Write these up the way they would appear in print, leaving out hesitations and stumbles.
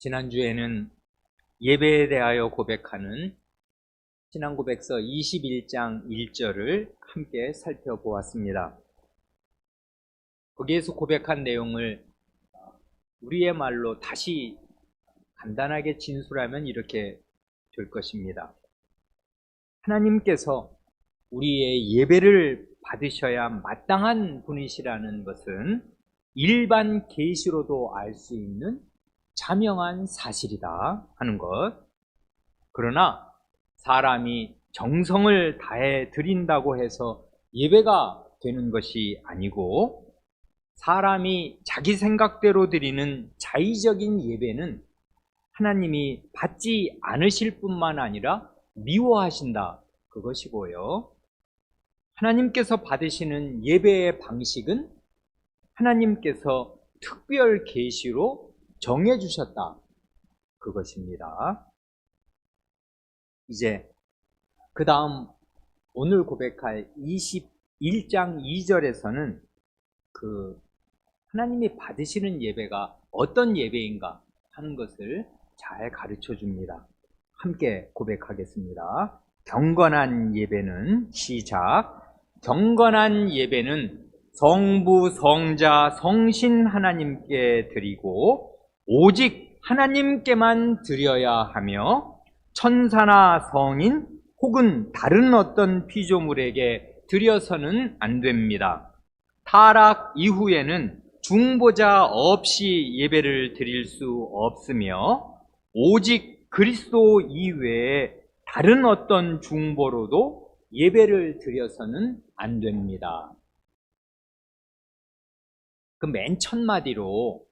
지난주에는 예배에 대하여 고백하는 신앙고백서 21장 1절을 함께 살펴보았습니다. 거기에서 고백한 내용을 우리의 말로 다시 간단하게 진술하면 이렇게 될 것입니다. 하나님께서 우리의 예배를 받으셔야 마땅한 분이시라는 것은 일반 계시로도 알 수 있는 자명한 사실이다 하는 것. 그러나 사람이 정성을 다해 드린다고 해서 예배가 되는 것이 아니고, 사람이 자기 생각대로 드리는 자의적인 예배는 하나님이 받지 않으실 뿐만 아니라 미워하신다, 그것이고요. 하나님께서 받으시는 예배의 방식은 하나님께서 특별 계시로 정해주셨다, 그것입니다. 이제 그 다음 오늘 고백할 21장 2절에서는 그 하나님이 받으시는 예배가 어떤 예배인가 하는 것을 잘 가르쳐 줍니다. 함께 고백하겠습니다. 경건한 예배는, 시작. 경건한 예배는 성부, 성자, 성신 하나님께 드리고 오직 하나님께만 드려야 하며 천사나 성인 혹은 다른 어떤 피조물에게 드려서는 안 됩니다. 타락 이후에는 중보자 없이 예배를 드릴 수 없으며 오직 그리스도 이외에 다른 어떤 중보로도 예배를 드려서는 안 됩니다. 그 맨 첫마디로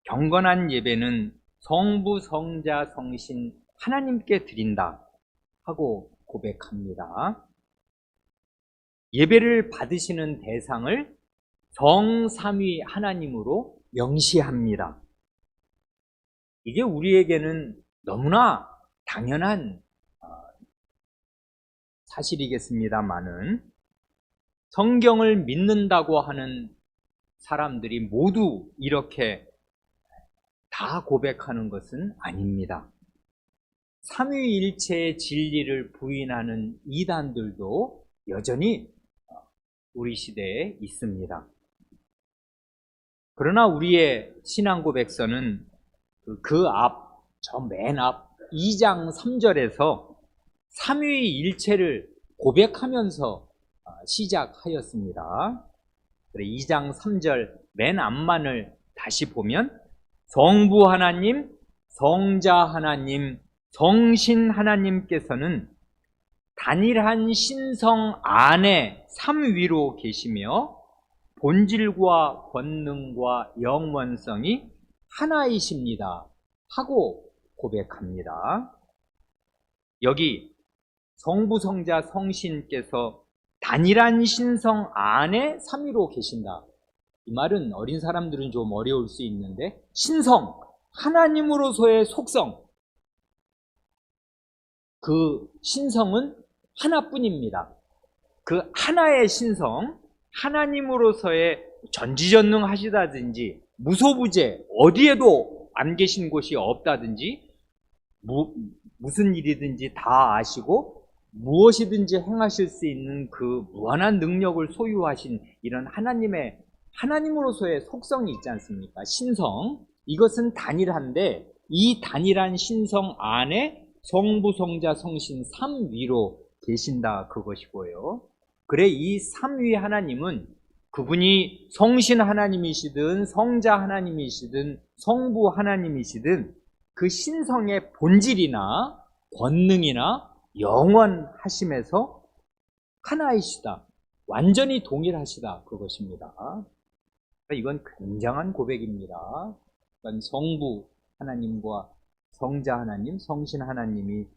경건한 예배는 성부, 성자, 성신 하나님께 드린다 하고 고백합니다. 예배를 받으시는 대상을 성삼위 하나님으로 명시합니다. 이게 우리에게는 너무나 당연한 사실이겠습니다만은, 성경을 믿는다고 하는 사람들이 모두 이렇게 다 고백하는 것은 아닙니다. 삼위일체의 진리를 부인하는 이단들도 여전히 우리 시대에 있습니다. 그러나 우리의 신앙고백서는 저 맨 앞 2장 3절에서 삼위일체를 고백하면서 시작하였습니다. 2장 3절 맨 앞만을 다시 보면 성부 하나님, 성자 하나님, 성신 하나님께서는 단일한 신성 안에 삼위로 계시며 본질과 권능과 영원성이 하나이십니다 하고 고백합니다. 여기 성부, 성자, 성신께서 단일한 신성 안에 삼위로 계신다, 이 말은 어린 사람들은 좀 어려울 수 있는데, 신성, 하나님으로서의 속성, 그 신성은 하나뿐입니다. 그 하나의 신성, 하나님으로서의 전지전능하시다든지 무소부재, 어디에도 안 계신 곳이 없다든지 무슨 일이든지 다 아시고 무엇이든지 행하실 수 있는 그 무한한 능력을 소유하신 이런 하나님으로서의 속성이 있지 않습니까? 신성, 이것은 단일한데 이 단일한 신성 안에 성부, 성자, 성신 삼위로 계신다, 그것이고요. 그래, 이 삼위 하나님은 그분이 성신 하나님이시든 성자 하나님이시든 성부 하나님이시든 그 신성의 본질이나 권능이나 영원하심에서 하나이시다, 완전히 동일하시다, 그것입니다. 이건 굉장한 고백입니다. 그러니까 성부 하나님과 성자 하나님, 성신 하나님이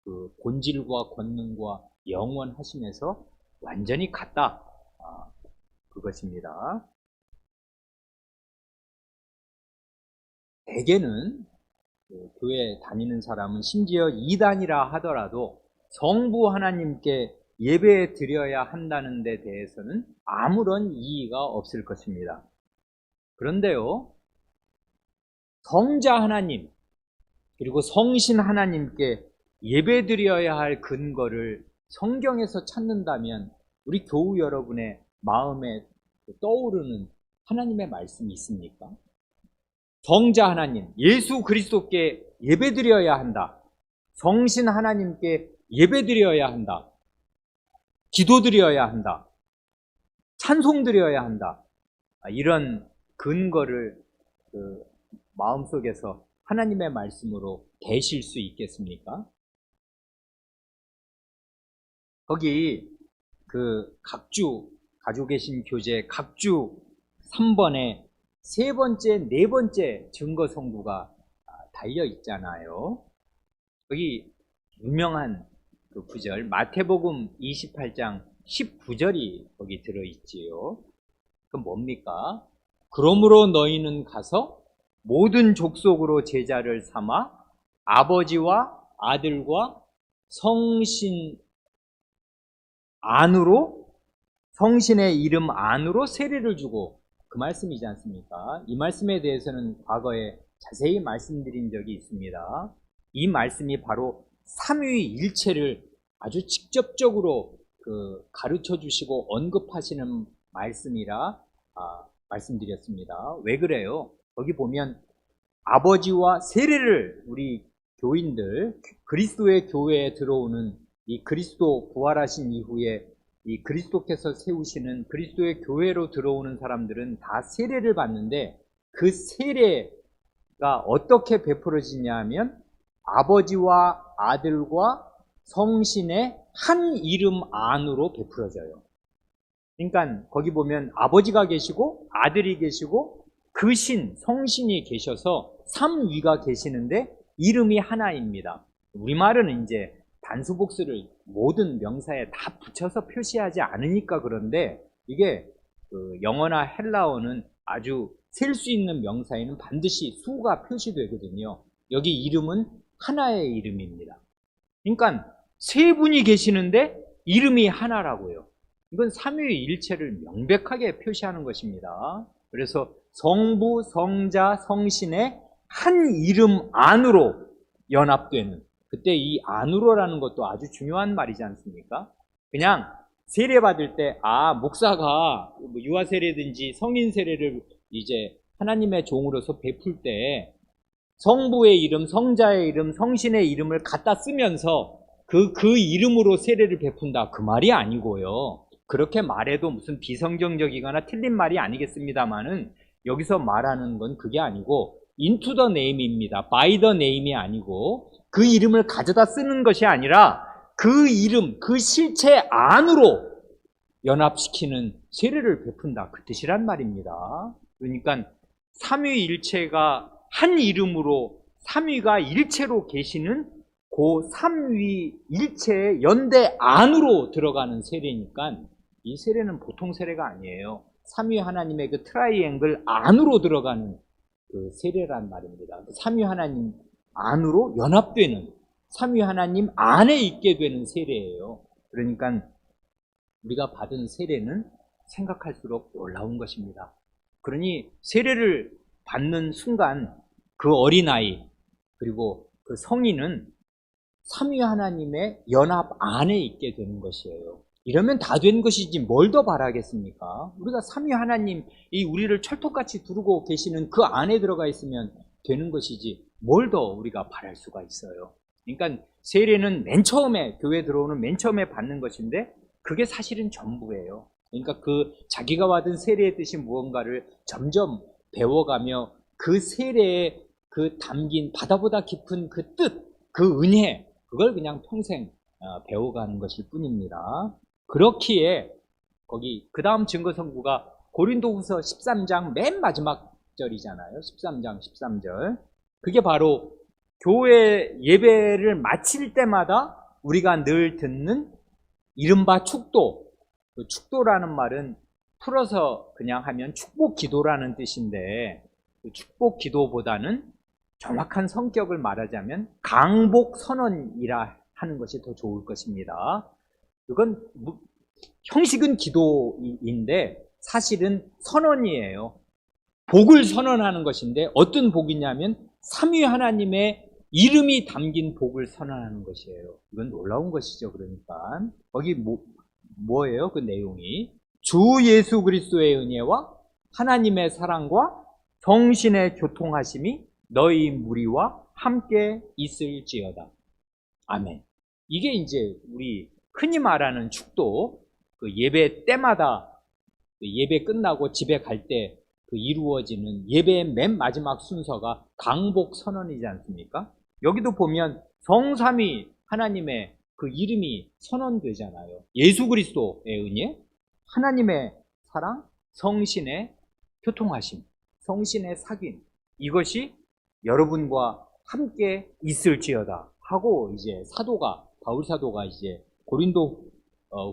그 본질과 권능과 영원하심에서 완전히 같다, 그것입니다. 대개는 교회 다니는 사람은 심지어 이단이라 하더라도 성부 하나님께 예배 드려야 한다는 데 대해서는 아무런 이의가 없을 것입니다. 그런데요, 성자 하나님 그리고 성신 하나님께 예배드려야 할 근거를 성경에서 찾는다면 우리 교우 여러분의 마음에 떠오르는 하나님의 말씀이 있습니까? 성자 하나님, 예수 그리스도께 예배드려야 한다. 성신 하나님께 예배드려야 한다. 기도드려야 한다. 찬송드려야 한다. 이런 근거를 마음속에서 하나님의 말씀으로 대실 수 있겠습니까? 거기 각주 가지고 계신 교재 각주 3번에 세 번째, 네 번째 증거 성구가 달려 있잖아요. 여기 유명한 그 구절 마태복음 28장 19절이 거기 들어있지요. 그건 뭡니까? 그러므로 너희는 가서 모든 족속으로 제자를 삼아 아버지와 아들과 성신 안으로 성신의 이름 안으로 세례를 주고 그 말씀이지 않습니까? 이 말씀에 대해서는 과거에 자세히 말씀드린 적이 있습니다. 이 말씀이 바로 삼위일체를 아주 직접적으로 가르쳐 주시고 언급하시는 말씀이라 말씀드렸습니다. 왜 그래요? 거기 보면 아버지와 세례를 우리 교인들 그리스도의 교회에 들어오는 이 그리스도 부활하신 이후에 이 그리스도께서 세우시는 그리스도의 교회로 들어오는 사람들은 다 세례를 받는데 그 세례가 어떻게 베풀어지냐 하면 아버지와 아들과 성신의 한 이름 안으로 베풀어져요. 그러니까 거기 보면 아버지가 계시고 아들이 계시고 그 성신이 계셔서 삼위가 계시는데 이름이 하나입니다. 우리말은 이제 단수복수를 모든 명사에 다 붙여서 표시하지 않으니까 그런데 이게 영어나 헬라어는 아주 셀 수 있는 명사에는 반드시 수가 표시되거든요. 여기 이름은 하나의 이름입니다. 그러니까 세 분이 계시는데 이름이 하나라고요. 이건 삼위일체를 명백하게 표시하는 것입니다. 그래서 성부, 성자, 성신의 한 이름 안으로 연합되는 그때 이 안으로라는 것도 아주 중요한 말이지 않습니까? 그냥 세례 받을 때 목사가 유아 세례든지 성인 세례를 이제 하나님의 종으로서 베풀 때 성부의 이름, 성자의 이름, 성신의 이름을 갖다 쓰면서 그 이름으로 세례를 베푼다 그 말이 아니고요. 그렇게 말해도 무슨 비성경적이거나 틀린 말이 아니겠습니다만은 여기서 말하는 건 그게 아니고 into the name입니다. by the name이 아니고 그 이름을 가져다 쓰는 것이 아니라 그 이름, 그 실체 안으로 연합시키는 세례를 베푼다 그 뜻이란 말입니다. 그러니까 삼위일체가 한 이름으로 삼위가 일체로 계시는 그 삼위일체의 연대 안으로 들어가는 세례니까 이 세례는 보통 세례가 아니에요. 삼위 하나님의 그 트라이앵글 안으로 들어가는 그 세례란 말입니다. 삼위 하나님 안으로 연합되는 삼위 하나님 안에 있게 되는 세례예요. 그러니까 우리가 받은 세례는 생각할수록 놀라운 것입니다. 그러니 세례를 받는 순간 그 어린아이 그리고 그 성인은 삼위 하나님의 연합 안에 있게 되는 것이에요. 이러면 다 된 것이지 뭘 더 바라겠습니까? 우리가 삼위 하나님 이 우리를 철통같이 두르고 계시는 그 안에 들어가 있으면 되는 것이지 뭘 더 우리가 바랄 수가 있어요. 그러니까 세례는 맨 처음에 교회 들어오는 맨 처음에 받는 것인데 그게 사실은 전부예요. 그러니까 그 자기가 받은 세례의 뜻이 무언가를 점점 배워가며 그 세례에 그 담긴 바다보다 깊은 그 뜻, 그 은혜 그걸 그냥 평생 배워가는 것일 뿐입니다. 그렇기에 거기 그 다음 증거성구가 고린도후서 13장 맨 마지막 절이잖아요. 13장 13절. 그게 바로 교회 예배를 마칠 때마다 우리가 늘 듣는 이른바 축도. 그 축도라는 말은 풀어서 그냥 하면 축복 기도라는 뜻인데 그 축복 기도보다는 정확한 성격을 말하자면 강복 선언이라 하는 것이 더 좋을 것입니다. 그건 형식은 기도인데 사실은 선언이에요. 복을 선언하는 것인데 어떤 복이냐면 삼위 하나님의 이름이 담긴 복을 선언하는 것이에요. 이건 놀라운 것이죠. 그러니까 거기 뭐예요? 그 내용이 주 예수 그리스도의 은혜와 하나님의 사랑과 성신의 교통하심이 너희 무리와 함께 있을지어다. 아멘. 이게 이제 우리 흔히 말하는 축도, 그 예배 때마다 그 예배 끝나고 집에 갈 때 그 이루어지는 예배의 맨 마지막 순서가 강복 선언이지 않습니까? 여기도 보면 성삼위 하나님의 그 이름이 선언되잖아요. 예수 그리스도의 은혜, 하나님의 사랑, 성신의 교통하심, 성신의 사귐, 이것이 여러분과 함께 있을지어다 하고 이제 바울 사도가 이제 고린도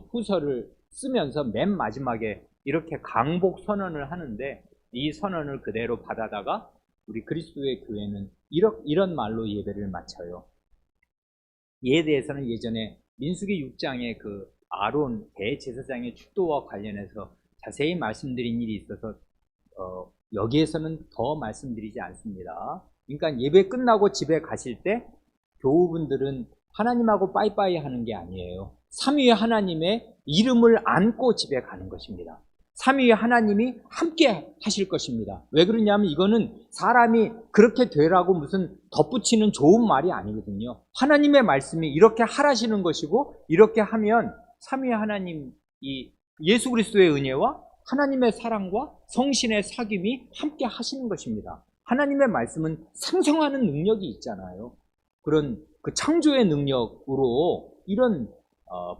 후서를 쓰면서 맨 마지막에 이렇게 강복 선언을 하는데, 이 선언을 그대로 받아다가 우리 그리스도의 교회는 이런 말로 예배를 마쳐요. 이에 대해서는 예전에 민수기 6장에 그 아론 대제사장의 축도와 관련해서 자세히 말씀드린 일이 있어서 여기에서는 더 말씀드리지 않습니다. 그러니까 예배 끝나고 집에 가실 때 교우분들은 하나님하고 빠이빠이 하는 게 아니에요. 삼위의 하나님의 이름을 안고 집에 가는 것입니다. 삼위의 하나님이 함께 하실 것입니다. 왜 그러냐면 이거는 사람이 그렇게 되라고 무슨 덧붙이는 좋은 말이 아니거든요. 하나님의 말씀이 이렇게 하라시는 것이고, 이렇게 하면 삼위의 하나님, 이 예수 그리스도의 은혜와 하나님의 사랑과 성신의 사귐이 함께 하시는 것입니다. 하나님의 말씀은 상성하는 능력이 있잖아요. 그런 그 창조의 능력으로 이런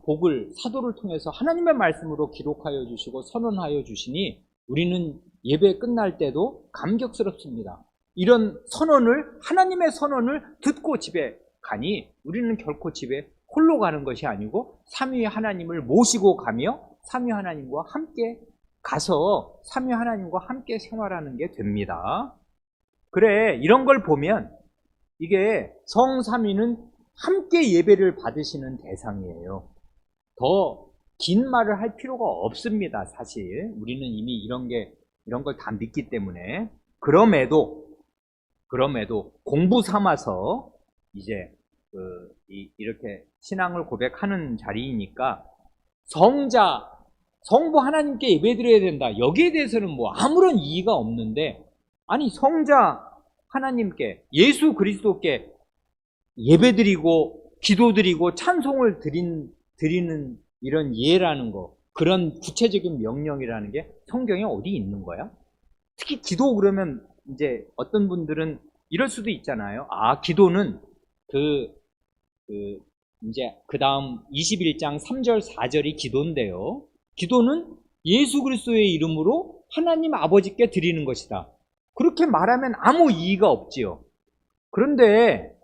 복을 사도를 통해서 하나님의 말씀으로 기록하여 주시고 선언하여 주시니 우리는 예배 끝날 때도 감격스럽습니다. 이런 선언을, 하나님의 선언을 듣고 집에 가니 우리는 결코 집에 홀로 가는 것이 아니고 삼위 하나님을 모시고 가며 삼위 하나님과 함께 가서 삼위 하나님과 함께 생활하는 게 됩니다. 그래, 이런 걸 보면 이게 성삼위는 함께 예배를 받으시는 대상이에요. 더 긴 말을 할 필요가 없습니다. 사실 우리는 이미 이런 걸 다 믿기 때문에. 그럼에도 공부 삼아서 이제 이렇게 신앙을 고백하는 자리이니까 성부 하나님께 예배드려야 된다, 여기에 대해서는 뭐 아무런 이의가 없는데, 아니 성자 하나님께, 예수 그리스도께 예배드리고 기도드리고 찬송을 드리는 이런 예라는 거, 그런 구체적인 명령이라는 게 성경에 어디 있는 거야? 특히 기도 그러면 이제 어떤 분들은 이럴 수도 있잖아요. 기도는 이제 그 다음 21장 3절 4절이 기도인데요. 기도는 예수 그리스도의 이름으로 하나님 아버지께 드리는 것이다. 그렇게 말하면 아무 이의가 없지요. 그런데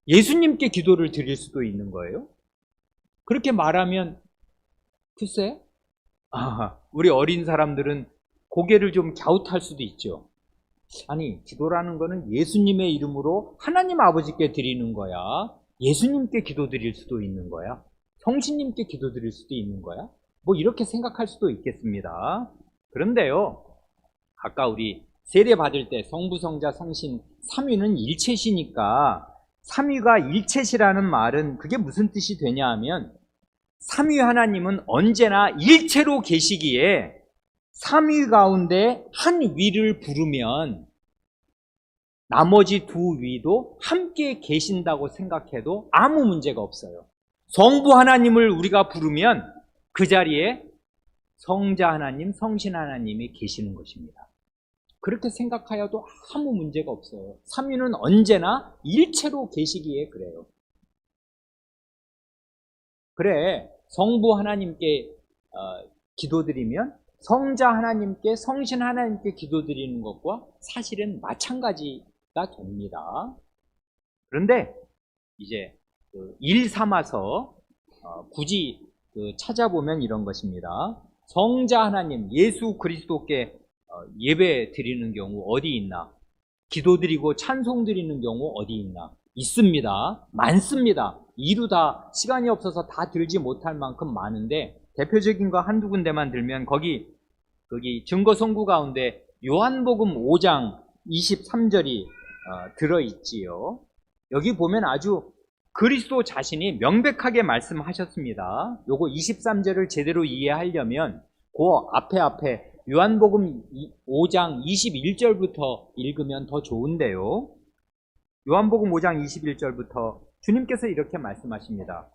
예수님께 기도를 드릴 수도 있는 거예요. 그렇게 말하면 글쎄, 우리 어린 사람들은 고개를 좀 갸웃할 수도 있죠. 아니, 기도라는 거는 예수님의 이름으로 하나님 아버지께 드리는 거야. 예수님께 기도 드릴 수도 있는 거야. 성신님께 기도 드릴 수도 있는 거야. 뭐 이렇게 생각할 수도 있겠습니다. 그런데요, 아까 우리 세례 받을 때 성부, 성자, 성신 삼위는 일체시니까, 삼위가 일체시라는 말은 그게 무슨 뜻이 되냐 하면, 삼위 하나님은 언제나 일체로 계시기에 삼위 가운데 한 위를 부르면 나머지 두 위도 함께 계신다고 생각해도 아무 문제가 없어요. 성부 하나님을 우리가 부르면 그 자리에 성자 하나님, 성신 하나님이 계시는 것입니다. 그렇게 생각하여도 아무 문제가 없어요. 삼위는 언제나 일체로 계시기에 그래요. 그래, 성부 하나님께 기도드리면 성자 하나님께, 성신 하나님께 기도드리는 것과 사실은 마찬가지가 됩니다. 그런데 이제 일 삼아서 굳이 찾아보면 이런 것입니다. 성자 하나님, 예수 그리스도께 예배 드리는 경우 어디 있나? 기도드리고 찬송 드리는 경우 어디 있나? 있습니다. 많습니다. 이루 다 시간이 없어서 다 들지 못할 만큼 많은데, 대표적인 거 한두 군데만 들면 거기 증거 선구 가운데 요한복음 5장 23절이 들어있지요. 여기 보면 아주 그리스도 자신이 명백하게 말씀하셨습니다. 요거 23절을 제대로 이해하려면 그 앞에 요한복음 5장 21절부터 읽으면 더 좋은데요. 요한복음 5장 21절부터 주님께서 이렇게 말씀하십니다.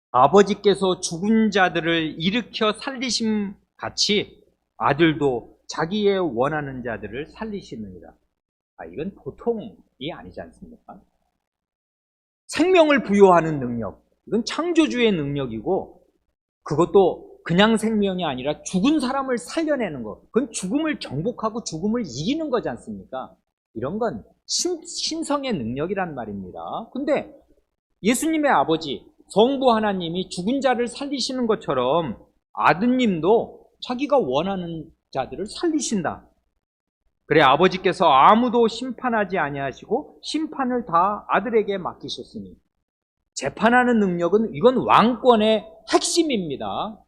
아버지께서 죽은 자들을 일으켜 살리심 같이 아들도 자기의 원하는 자들을 살리시느니라. 이건 보통이 아니지 않습니까? 생명을 부여하는 능력, 이건 창조주의 능력이고, 그것도 그냥 생명이 아니라 죽은 사람을 살려내는 것, 그건 죽음을 정복하고 죽음을 이기는 거지 않습니까? 이런 건 신성의 능력이란 말입니다. 근데 예수님의 아버지 성부 하나님이 죽은 자를 살리시는 것처럼 아드님도 자기가 원하는 자들을 살리신다. 그래 아버지께서 아무도 심판하지 아니하시고 심판을 다 아들에게 맡기셨으니, 재판하는 능력은 이건 왕권의 핵심입니다.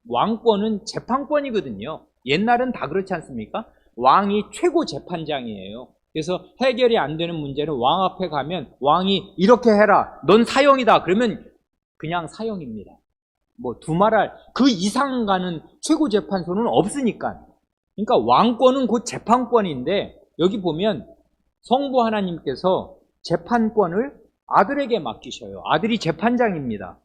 왕권은 재판권이거든요. 옛날은 다 그렇지 않습니까? 왕이 최고 재판장이에요. 그래서 해결이 안 되는 문제는 왕 앞에 가면 왕이 이렇게 해라, 넌 사형이다, 그러면 그냥 사형입니다. 뭐 두말할 그 이상 가는 최고 재판소는 없으니까. 그러니까 왕권은 곧 재판권인데, 여기 보면 성부 하나님께서 재판권을 아들에게 맡기셔요. 아들이 재판장입니다.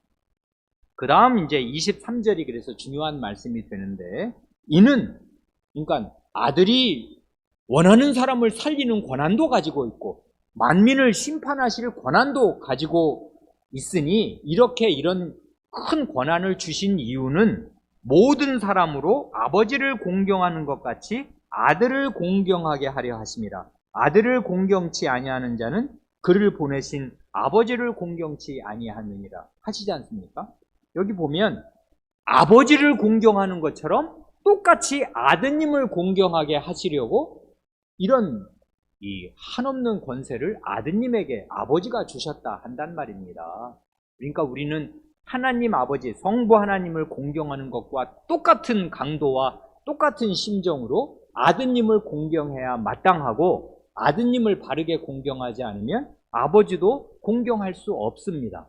그 다음 이제 23절이 그래서 중요한 말씀이 되는데, 이는 그러니까 아들이 원하는 사람을 살리는 권한도 가지고 있고 만민을 심판하실 권한도 가지고 있으니, 이렇게 이런 큰 권한을 주신 이유는 모든 사람으로 아버지를 공경하는 것 같이 아들을 공경하게 하려 하심이라. 아들을 공경치 아니하는 자는 그를 보내신 아버지를 공경치 아니하느니라 하시지 않습니까? 여기 보면 아버지를 공경하는 것처럼 똑같이 아드님을 공경하게 하시려고 이런 이 한없는 권세를 아드님에게 아버지가 주셨다 한단 말입니다. 그러니까 우리는 하나님 아버지, 성부 하나님을 공경하는 것과 똑같은 강도와 똑같은 심정으로 아드님을 공경해야 마땅하고, 아드님을 바르게 공경하지 않으면 아버지도 공경할 수 없습니다.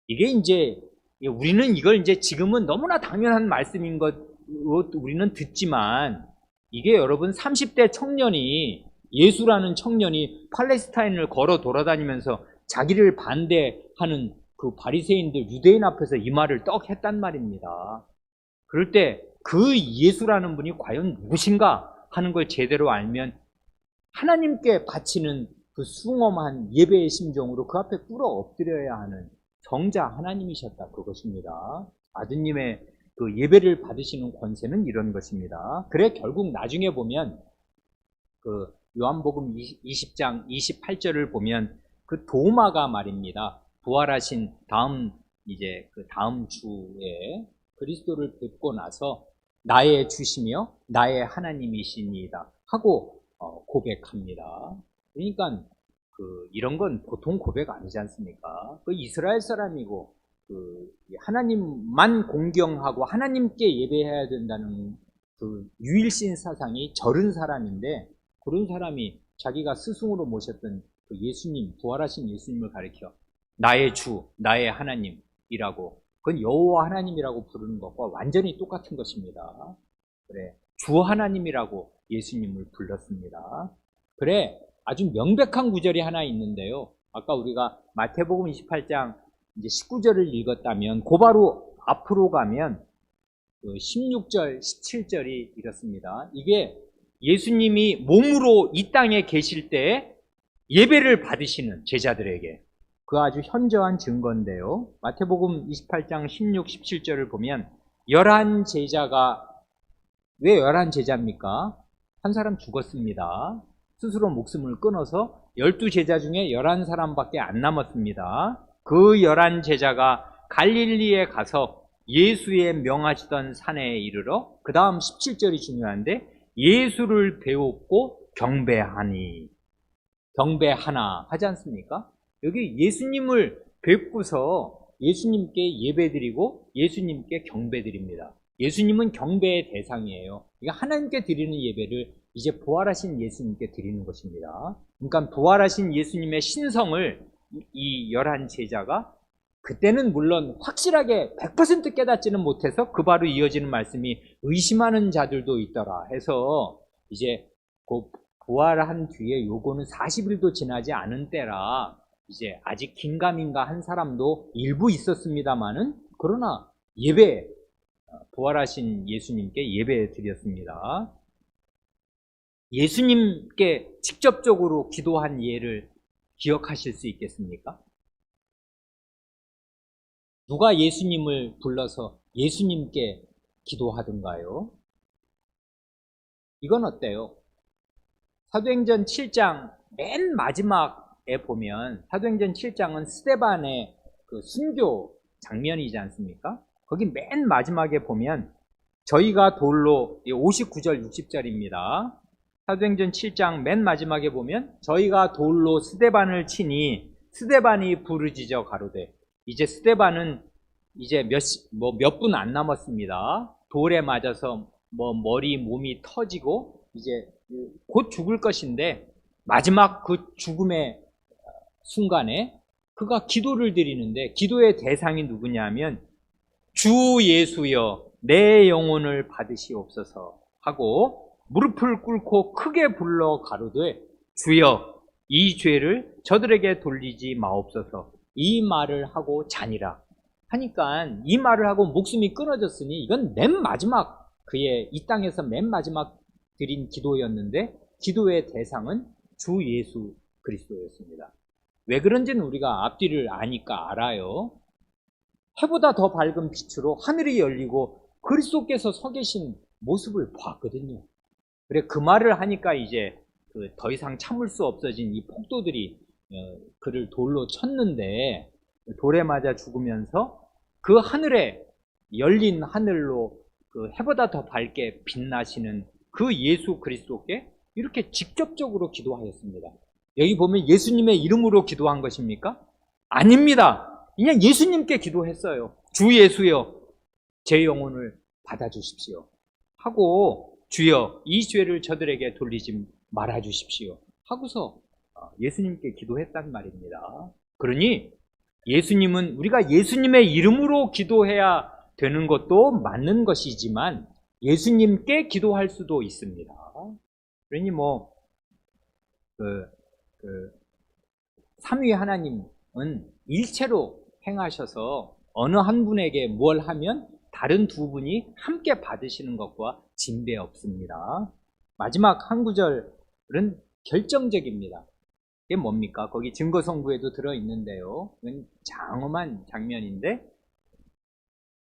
이게 이제 우리는 이걸 이제 지금은 너무나 당연한 말씀인 것 우리는 듣지만, 이게 여러분 30대 청년이, 예수라는 청년이 팔레스타인을 걸어 돌아다니면서 자기를 반대하는 그 바리새인들, 유대인 앞에서 이 말을 떡 했단 말입니다. 그럴 때 그 예수라는 분이 과연 무엇인가 하는 걸 제대로 알면 하나님께 바치는 그 숭엄한 예배의 심정으로 그 앞에 꿇어 엎드려야 하는 정자 하나님이셨다, 그것입니다. 아드님의 그 예배를 받으시는 권세는 이런 것입니다. 그래 결국 나중에 보면 그 요한복음 20장 28절을 보면 그 도마가 말입니다. 부활하신 이제 그 다음 주에 그리스도를 뵙고 나서 나의 주시며 나의 하나님이시니이다 하고 고백합니다. 그러니까 이런 건 보통 고백 아니지 않습니까? 그 이스라엘 사람이고 하나님만 공경하고 하나님께 예배해야 된다는 그 유일신 사상이 절은 사람인데, 그런 사람이 자기가 스승으로 모셨던 그 예수님, 부활하신 예수님을 가리켜 나의 주, 나의 하나님이라고, 그건 여호와 하나님이라고 부르는 것과 완전히 똑같은 것입니다. 그래, 주 하나님이라고 예수님을 불렀습니다. 그래, 아주 명백한 구절이 하나 있는데요. 아까 우리가 마태복음 28장 이제 19절을 읽었다면, 곧바로 앞으로 가면 16절, 17절이 이렇습니다. 이게 예수님이 몸으로 이 땅에 계실 때 예배를 받으시는 제자들에게 그 아주 현저한 증거인데요. 마태복음 28장 16, 17절을 보면 11제자가, 왜 11제자입니까? 한 사람 죽었습니다. 스스로 목숨을 끊어서 12제자 중에 11사람밖에 안 남았습니다. 그 11제자가 갈릴리에 가서 예수의 명하시던 산에 이르러, 그 다음 17절이 중요한데, 예수를 배웠고 경배하나 하지 않습니까? 여기 예수님을 뵙고서 예수님께 예배드리고 예수님께 경배드립니다. 예수님은 경배의 대상이에요. 그러니까 하나님께 드리는 예배를 이제 부활하신 예수님께 드리는 것입니다. 그러니까 부활하신 예수님의 신성을 이 11제자가 그때는 물론 확실하게 100% 깨닫지는 못해서 그 바로 이어지는 말씀이 의심하는 자들도 있더라 해서 이제 그 부활한 뒤에 요거는 40일도 지나지 않은 때라 이제 아직 긴가민가 한 사람도 일부 있었습니다만은 그러나 예배 부활하신 예수님께 예배 드렸습니다. 예수님께 직접적으로 기도한 예를 기억하실 수 있겠습니까? 누가 예수님을 불러서 예수님께 기도하던가요? 이건 어때요? 사도행전 7장 맨 마지막에 보면 사도행전 7장은 스데반의 그 순교 장면이지 않습니까? 거기 맨 마지막에 보면 저희가 돌로 59절 60절입니다. 사도행전 7장 맨 마지막에 보면 저희가 돌로 스데반을 치니 스데반이 부르짖어 가로되 이제 스데반은 이제 몇 분 안 남았습니다. 돌에 맞아서 머리 몸이 터지고 이제 곧 죽을 것인데 마지막 그 죽음의 순간에 그가 기도를 드리는데 기도의 대상이 누구냐면 주 예수여 내 영혼을 받으시옵소서 하고 무릎을 꿇고 크게 불러 가로되 주여 이 죄를 저들에게 돌리지 마옵소서 이 말을 하고 자니라 하니까 이 말을 하고 목숨이 끊어졌으니 이건 맨 마지막 그의 이 땅에서 맨 마지막 드린 기도였는데 기도의 대상은 주 예수 그리스도였습니다. 왜 그런지는 우리가 앞뒤를 아니까 알아요. 해보다 더 밝은 빛으로 하늘이 열리고 그리스도께서 서 계신 모습을 봤거든요. 그래 그 말을 하니까 이제 더 이상 참을 수 없어진 이 폭도들이 그를 돌로 쳤는데 돌에 맞아 죽으면서 그 하늘에 열린 하늘로 그 해보다 더 밝게 빛나시는 그 예수 그리스도께 이렇게 직접적으로 기도하였습니다. 여기 보면 예수님의 이름으로 기도한 것입니까? 아닙니다. 그냥 예수님께 기도했어요. 주 예수여 제 영혼을 받아주십시오 하고 주여 이 죄를 저들에게 돌리지 말아주십시오 하고서 예수님께 기도했단 말입니다. 그러니 예수님은 우리가 예수님의 이름으로 기도해야 되는 것도 맞는 것이지만 예수님께 기도할 수도 있습니다. 그러니 삼위 하나님은 일체로 행하셔서 어느 한 분에게 뭘 하면 다른 두 분이 함께 받으시는 것과 진배 없습니다. 마지막 한 구절은 결정적입니다. 이게 뭡니까? 거기 증거성구에도 들어있는데요. 이건 장엄한 장면인데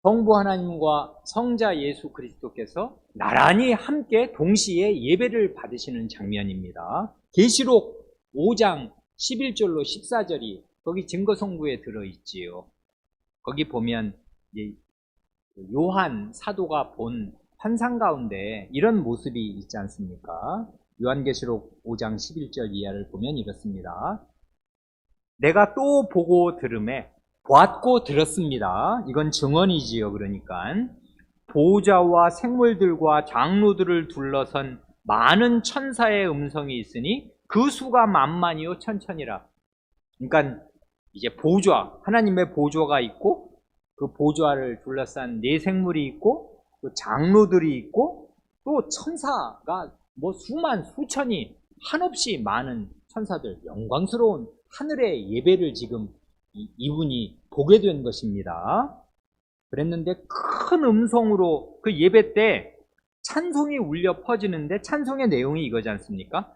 성부 하나님과 성자 예수 그리스도께서 나란히 함께 동시에 예배를 받으시는 장면입니다. 계시록 5장 11절로 14절이 거기 증거성구에 들어있지요. 거기 보면 요한 사도가 본 환상 가운데 이런 모습이 있지 않습니까? 요한계시록 5장 11절 이하를 보면 이렇습니다. 내가 또 보고 들음에 보았고 들었습니다. 이건 증언이지요. 그러니까 보호자와 생물들과 장로들을 둘러선 많은 천사의 음성이 있으니 그 수가 만만이요 천천이라. 그러니까 이제 보좌, 하나님의 보좌가 있고 그 보좌를 둘러싼 네 생물이 있고 또 장로들이 있고 또 천사가 수만 수천이 한없이 많은 천사들, 영광스러운 하늘의 예배를 지금 이분이 보게 된 것입니다. 그랬는데 큰 음성으로 그 예배 때 찬송이 울려 퍼지는데 찬송의 내용이 이거지 않습니까?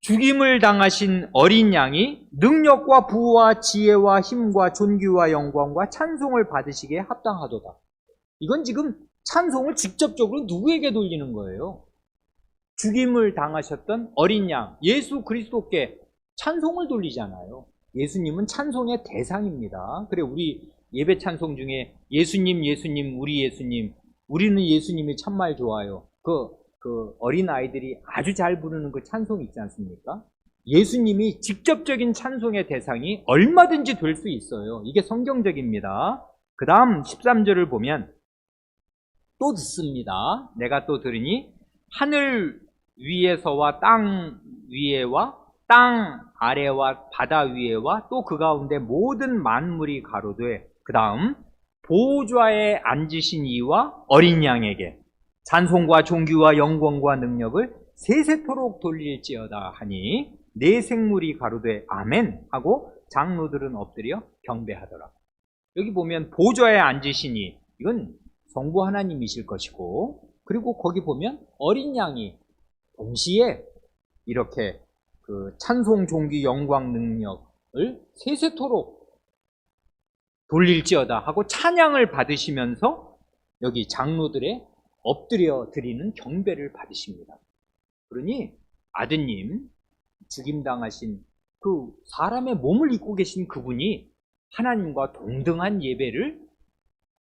죽임을 당하신 어린 양이 능력과 부와 지혜와 힘과 존귀와 영광과 찬송을 받으시기에 합당하도다. 이건 지금 찬송을 직접적으로 누구에게 돌리는 거예요? 죽임을 당하셨던 어린 양 예수 그리스도께 찬송을 돌리잖아요. 예수님은 찬송의 대상입니다. 그래 우리 예배 찬송 중에 예수님 예수님 우리 예수님 우리는 예수님이 참말 좋아요. 그 어린 아이들이 아주 잘 부르는 그 찬송이 있지 않습니까? 예수님이 직접적인 찬송의 대상이 얼마든지 될 수 있어요. 이게 성경적입니다. 그 다음 13절을 보면 또 듣습니다. 내가 또 들으니 하늘 위에서와 땅 위에와 땅 아래와 바다 위에와 또 그 가운데 모든 만물이 가로되 그 다음 보호좌에 앉으신 이와 어린 양에게 찬송과 존귀와 영광과 능력을 세세토록 돌릴지어다 하니 네 생물이 가로되 아멘 하고 장로들은 엎드려 경배하더라. 여기 보면 보좌에 앉으시니 이건 성부 하나님이실 것이고, 그리고 거기 보면 어린 양이 동시에 이렇게 그 찬송, 존귀, 영광, 능력을 세세토록 돌릴지어다 하고 찬양을 받으시면서 여기 장로들의 엎드려 드리는 경배를 받으십니다. 그러니 아드님, 죽임당하신 그 사람의 몸을 입고 계신 그분이 하나님과 동등한 예배를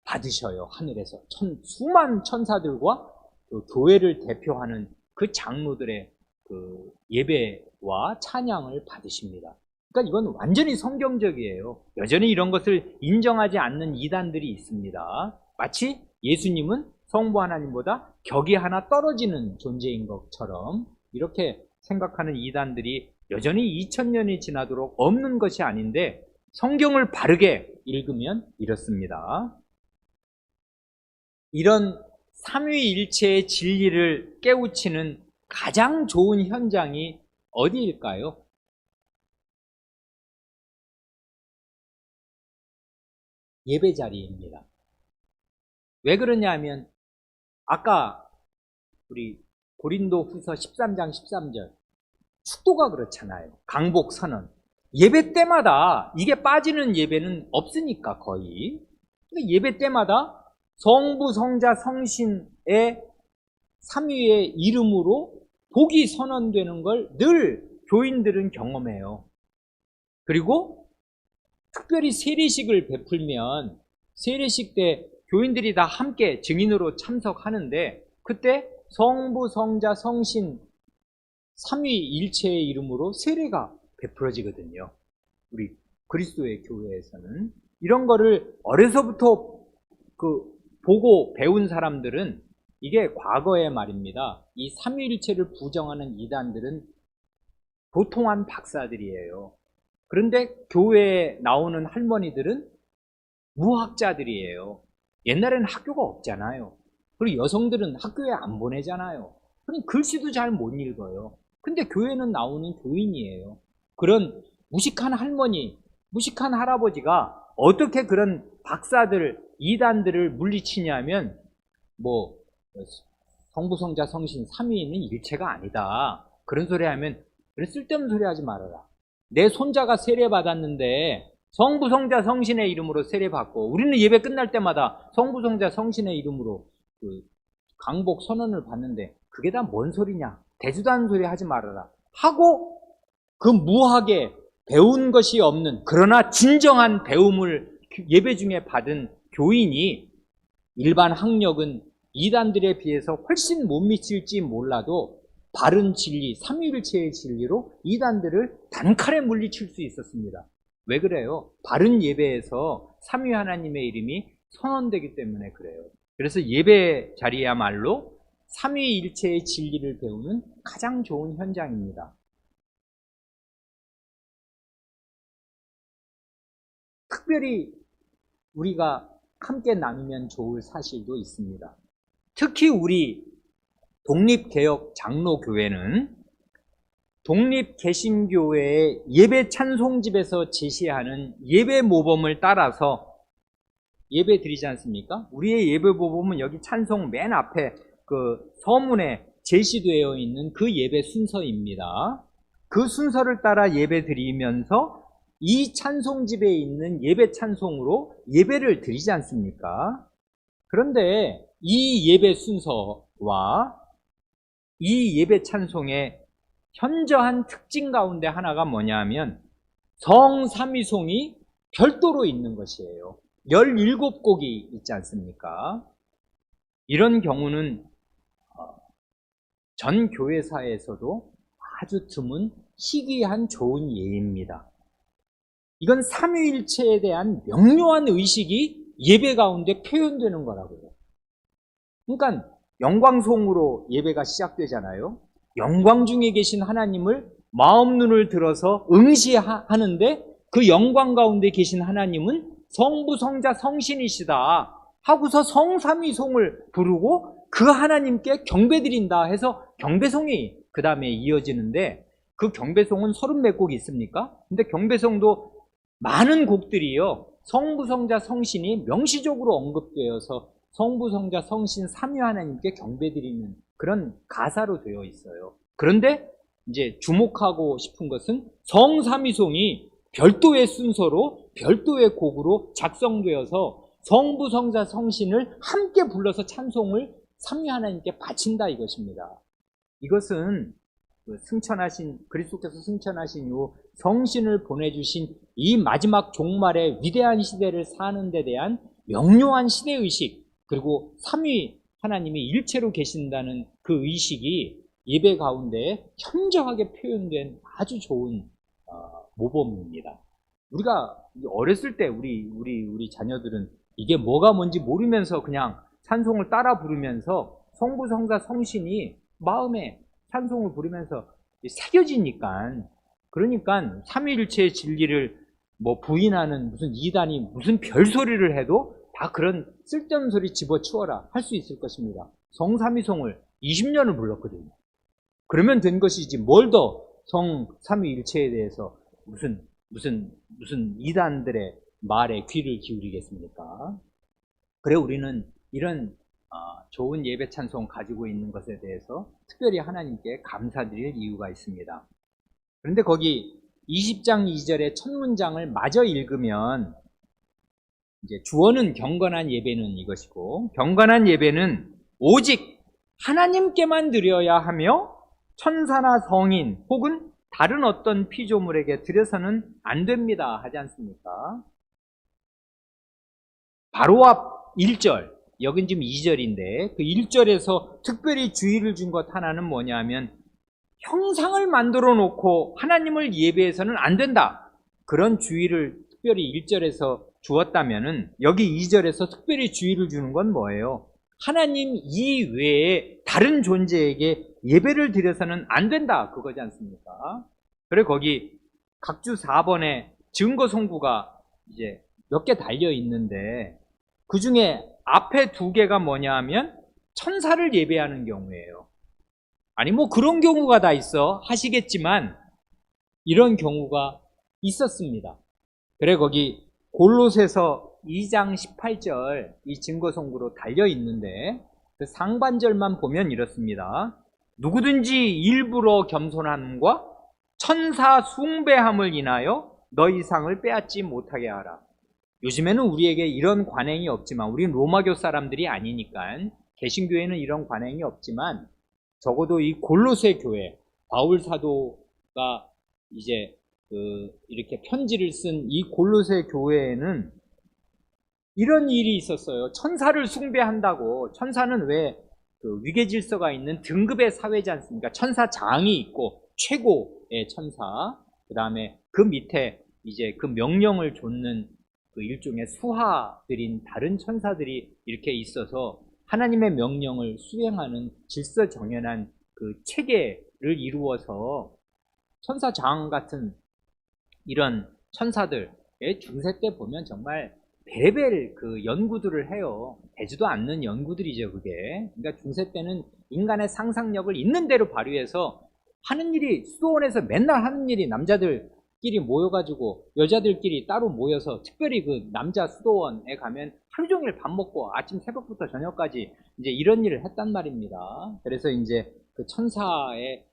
받으셔요. 하늘에서 수만 천사들과 그 교회를 대표하는 그 장로들의 그 예배와 찬양을 받으십니다. 그러니까 이건 완전히 성경적이에요. 여전히 이런 것을 인정하지 않는 이단들이 있습니다. 마치 예수님은 성부 하나님보다 격이 하나 떨어지는 존재인 것처럼 이렇게 생각하는 이단들이 여전히 2000년이 지나도록 없는 것이 아닌데, 성경을 바르게 읽으면 이렇습니다. 이런 삼위일체의 진리를 깨우치는 가장 좋은 현장이 어디일까요? 예배 자리입니다. 왜 그러냐 하면 아까 우리 고린도 후서 13장 13절 축도가 그렇잖아요. 강복 선언. 예배 때마다 이게 빠지는 예배는 없으니까 거의. 예배 때마다 성부, 성자, 성신의 삼위의 이름으로 복이 선언되는 걸 늘 교인들은 경험해요. 그리고 특별히 세례식을 베풀면 세례식 때 교인들이 다 함께 증인으로 참석하는데, 그때 성부, 성자, 성신 삼위일체의 이름으로 세례가 베풀어지거든요. 우리 그리스도의 교회에서는 이런 거를 어려서부터 보고 배운 사람들은, 이게 과거의 말입니다. 이 삼위일체를 부정하는 이단들은 보통한 박사들이에요. 그런데 교회에 나오는 할머니들은 무학자들이에요. 옛날에는 학교가 없잖아요. 그리고 여성들은 학교에 안 보내잖아요. 그럼 글씨도 잘 못 읽어요. 근데 교회는 나오는 교인이에요. 그런 무식한 할머니, 무식한 할아버지가 어떻게 그런 박사들, 이단들을 물리치냐면, 성부, 성자, 성신 삼위는 일체가 아니다, 그런 소리 하면, 그래 쓸데없는 소리 하지 말아라. 내 손자가 세례받았는데 성부, 성자, 성신의 이름으로 세례받고, 우리는 예배 끝날 때마다 성부, 성자, 성신의 이름으로 그 강복 선언을 받는데 그게 다 뭔 소리냐, 되지도 않는 소리 하지 말아라 하고, 그 무하게 배운 것이 없는, 그러나 진정한 배움을 예배 중에 받은 교인이, 일반 학력은 이단들에 비해서 훨씬 못 미칠지 몰라도 바른 진리, 삼위일체의 진리로 이단들을 단칼에 물리칠 수 있었습니다. 왜 그래요? 바른 예배에서 삼위 하나님의 이름이 선언되기 때문에 그래요. 그래서 예배 자리야말로 삼위일체의 진리를 배우는 가장 좋은 현장입니다. 특별히 우리가 함께 나누면 좋을 사실도 있습니다. 특히 우리 독립개혁 장로교회는 독립개신교회의 예배 찬송집에서 제시하는 예배 모범을 따라서 예배 드리지 않습니까? 우리의 예배 모범은 여기 찬송 맨 앞에 그 서문에 제시되어 있는 그 예배 순서입니다. 그 순서를 따라 예배 드리면서 이 찬송집에 있는 예배 찬송으로 예배를 드리지 않습니까? 그런데 이 예배 순서와 이 예배 찬송의 현저한 특징 가운데 하나가 뭐냐 하면 성삼위송이 별도로 있는 것이에요. 17곡이 있지 않습니까? 이런 경우는 전 교회사에서도 아주 드문 희귀한 좋은 예입니다. 이건 삼위일체에 대한 명료한 의식이 예배 가운데 표현되는 거라고요. 그러니까 영광송으로 예배가 시작되잖아요. 영광 중에 계신 하나님을 마음 눈을 들어서 응시하는데 그 영광 가운데 계신 하나님은 성부, 성자, 성신이시다 하고서 성삼위송을 부르고 그 하나님께 경배드린다 해서 경배송이 그 다음에 이어지는데, 그 경배송은 30몇 곡이 있습니까? 근데 경배송도 많은 곡들이요, 성부, 성자, 성신이 명시적으로 언급되어서 성부, 성자, 성신 삼위 하나님께 경배드리는 그런 가사로 되어 있어요. 그런데 이제 주목하고 싶은 것은 성삼위송이 별도의 순서로 별도의 곡으로 작성되어서 성부, 성자, 성신을 함께 불러서 찬송을 삼위 하나님께 바친다 이것입니다. 이것은 승천하신, 그리스도께서 승천하신 이후 성신을 보내주신 이 마지막 종말의 위대한 시대를 사는 데 대한 명료한 시대의식, 그리고 삼위 하나님이 일체로 계신다는 그 의식이 예배 가운데 현저하게 표현된 아주 좋은 모범입니다. 우리가 어렸을 때 우리 자녀들은 이게 뭐가 뭔지 모르면서 그냥 찬송을 따라 부르면서 성부, 성자, 성신이 마음에 찬송을 부르면서 새겨지니까, 그러니까 삼위일체의 진리를 뭐 부인하는 무슨 이단이 무슨 별소리를 해도 다 그런 쓸데없는 소리 집어치워라 할 수 있을 것입니다. 성삼위송을 20년을 불렀거든요. 그러면 된 것이지 뭘 더 성삼위일체에 대해서 무슨 이단들의 말에 귀를 기울이겠습니까? 그래 우리는 이런 좋은 예배 찬송 가지고 있는 것에 대해서 특별히 하나님께 감사드릴 이유가 있습니다. 그런데 거기 20장 2절의 첫 문장을 마저 읽으면 이제 주어는 경건한 예배는 이것이고, 경건한 예배는 오직 하나님께만 드려야 하며 천사나 성인 혹은 다른 어떤 피조물에게 드려서는 안 됩니다 하지 않습니까? 바로 앞 1절, 여긴 지금 2절인데 그 1절에서 특별히 주의를 준 것 하나는 뭐냐면, 형상을 만들어 놓고 하나님을 예배해서는 안 된다, 그런 주의를 특별히 1절에서 주었다면은 여기 2절에서 특별히 주의를 주는 건 뭐예요? 하나님 이외에 다른 존재에게 예배를 드려서는 안 된다 그거지 않습니까? 그래 거기 각주 4번에 증거 송구가 이제 몇 개 달려 있는데 그 중에 앞에 2개가 뭐냐 하면 천사를 예배하는 경우예요. 아니 뭐 그런 경우가 다 있어 하시겠지만 이런 경우가 있었습니다. 그래 거기 골로새서 2장 18절 이 증거송구로 달려 있는데 그 상반절만 보면 이렇습니다. 누구든지 일부러 겸손함과 천사 숭배함을 인하여 너희 상을 빼앗지 못하게 하라. 요즘에는 우리에게 이런 관행이 없지만, 우리는 로마교 사람들이 아니니까 개신교회는 이런 관행이 없지만, 적어도 이 골로새 교회, 바울 사도가 이제 이렇게 편지를 쓴 이 골로새 교회에는 이런 일이 있었어요. 천사를 숭배한다고. 천사는 왜 위계 질서가 있는 등급의 사회지 않습니까? 천사장이 있고 최고의 천사, 그 다음에 그 밑에 이제 그 명령을 좇는 그 일종의 수하들인 다른 천사들이 이렇게 있어서 하나님의 명령을 수행하는 질서 정연한 그 체계를 이루어서 천사장 같은 이런 천사들의 중세 때 보면 정말 별의별 그 연구들을 해요. 되지도 않는 연구들이죠, 그게. 그러니까 중세 때는 인간의 상상력을 있는 대로 발휘해서 하는 일이, 수도원에서 맨날 하는 일이 남자들끼리 모여가지고 여자들끼리 따로 모여서, 특별히 그 남자 수도원에 가면 하루 종일 밥 먹고 아침 새벽부터 저녁까지 이제 이런 일을 했단 말입니다. 그래서 이제 그 천사의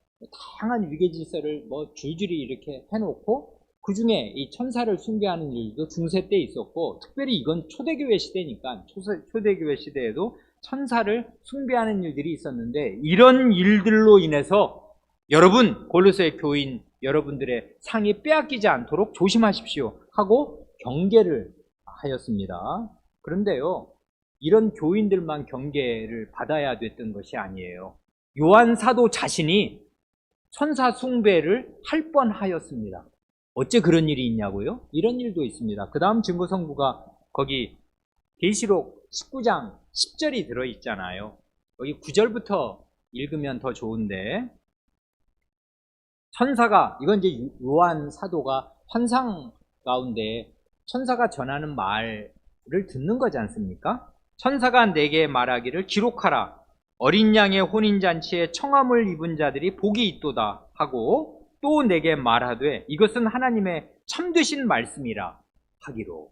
다양한 위계 질서를 뭐 줄줄이 이렇게 해놓고, 그 중에 이 천사를 숭배하는 일도 중세 때 있었고, 특별히 이건 초대교회 시대니까 초대교회 시대에도 천사를 숭배하는 일들이 있었는데, 이런 일들로 인해서 여러분 골로새 교인 여러분들의 상이 빼앗기지 않도록 조심하십시오 하고 경계를 하였습니다. 그런데요, 이런 교인들만 경계를 받아야 됐던 것이 아니에요. 요한 사도 자신이 천사 숭배를 할 뻔하였습니다. 어째 그런 일이 있냐고요? 이런 일도 있습니다. 그 다음 증거성구가 거기 계시록 19장 10절이 들어있잖아요. 여기 9절부터 읽으면 더 좋은데, 천사가, 이건 이제 요한 사도가 환상 가운데 천사가 전하는 말을 듣는 거지 않습니까? 천사가 내게 말하기를 기록하라. 어린 양의 혼인잔치에 청함을 입은 자들이 복이 있도다 하고, 또 내게 말하되 이것은 하나님의 참되신 말씀이라 하기로.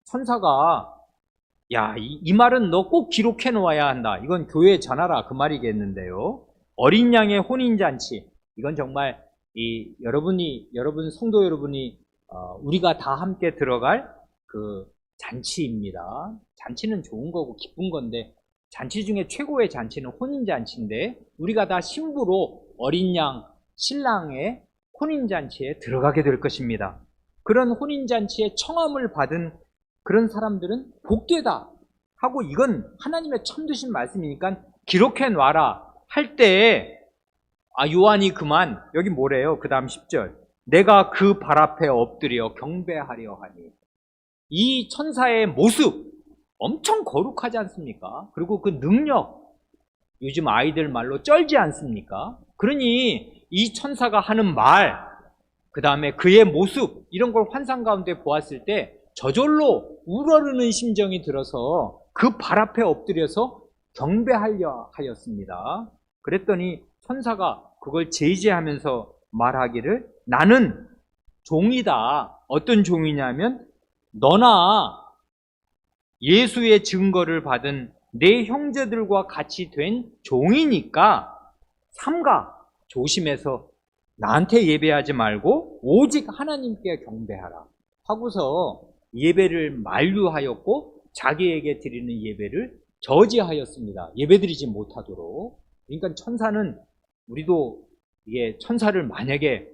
천사가 이 말은 너 꼭 기록해 놓아야 한다. 이건 교회에 전하라 그 말이겠는데요. 어린 양의 혼인잔치, 이건 정말 여러분 성도 여러분이 우리가 다 함께 들어갈 그 잔치입니다. 잔치는 좋은 거고 기쁜 건데, 잔치 중에 최고의 잔치는 혼인잔치인데, 우리가 다 신부로 어린 양 신랑의 혼인잔치에 들어가게 될 것입니다. 그런 혼인잔치에 청함을 받은 그런 사람들은 복되다 하고, 이건 하나님의 참되신 말씀이니까 기록해 놔라 할 때에 요한이 그만, 여기 뭐래요? 그 다음 10절, 내가 그 발 앞에 엎드려 경배하려 하니. 이 천사의 모습 엄청 거룩하지 않습니까? 그리고 그 능력, 요즘 아이들 말로 쩔지 않습니까? 그러니 이 천사가 하는 말, 그 다음에 그의 모습, 이런 걸 환상 가운데 보았을 때 저절로 우러르는 심정이 들어서 그 발 앞에 엎드려서 경배하려 하였습니다. 그랬더니 천사가 그걸 제지하면서 말하기를, 나는 종이다. 어떤 종이냐면, 너나 예수의 증거를 받은 내 형제들과 같이 된 종이니까 삼가 조심해서 나한테 예배하지 말고 오직 하나님께 경배하라 하고서 예배를 만류하였고, 자기에게 드리는 예배를 저지하였습니다. 예배드리지 못하도록. 그러니까 천사는, 우리도 이게 천사를 만약에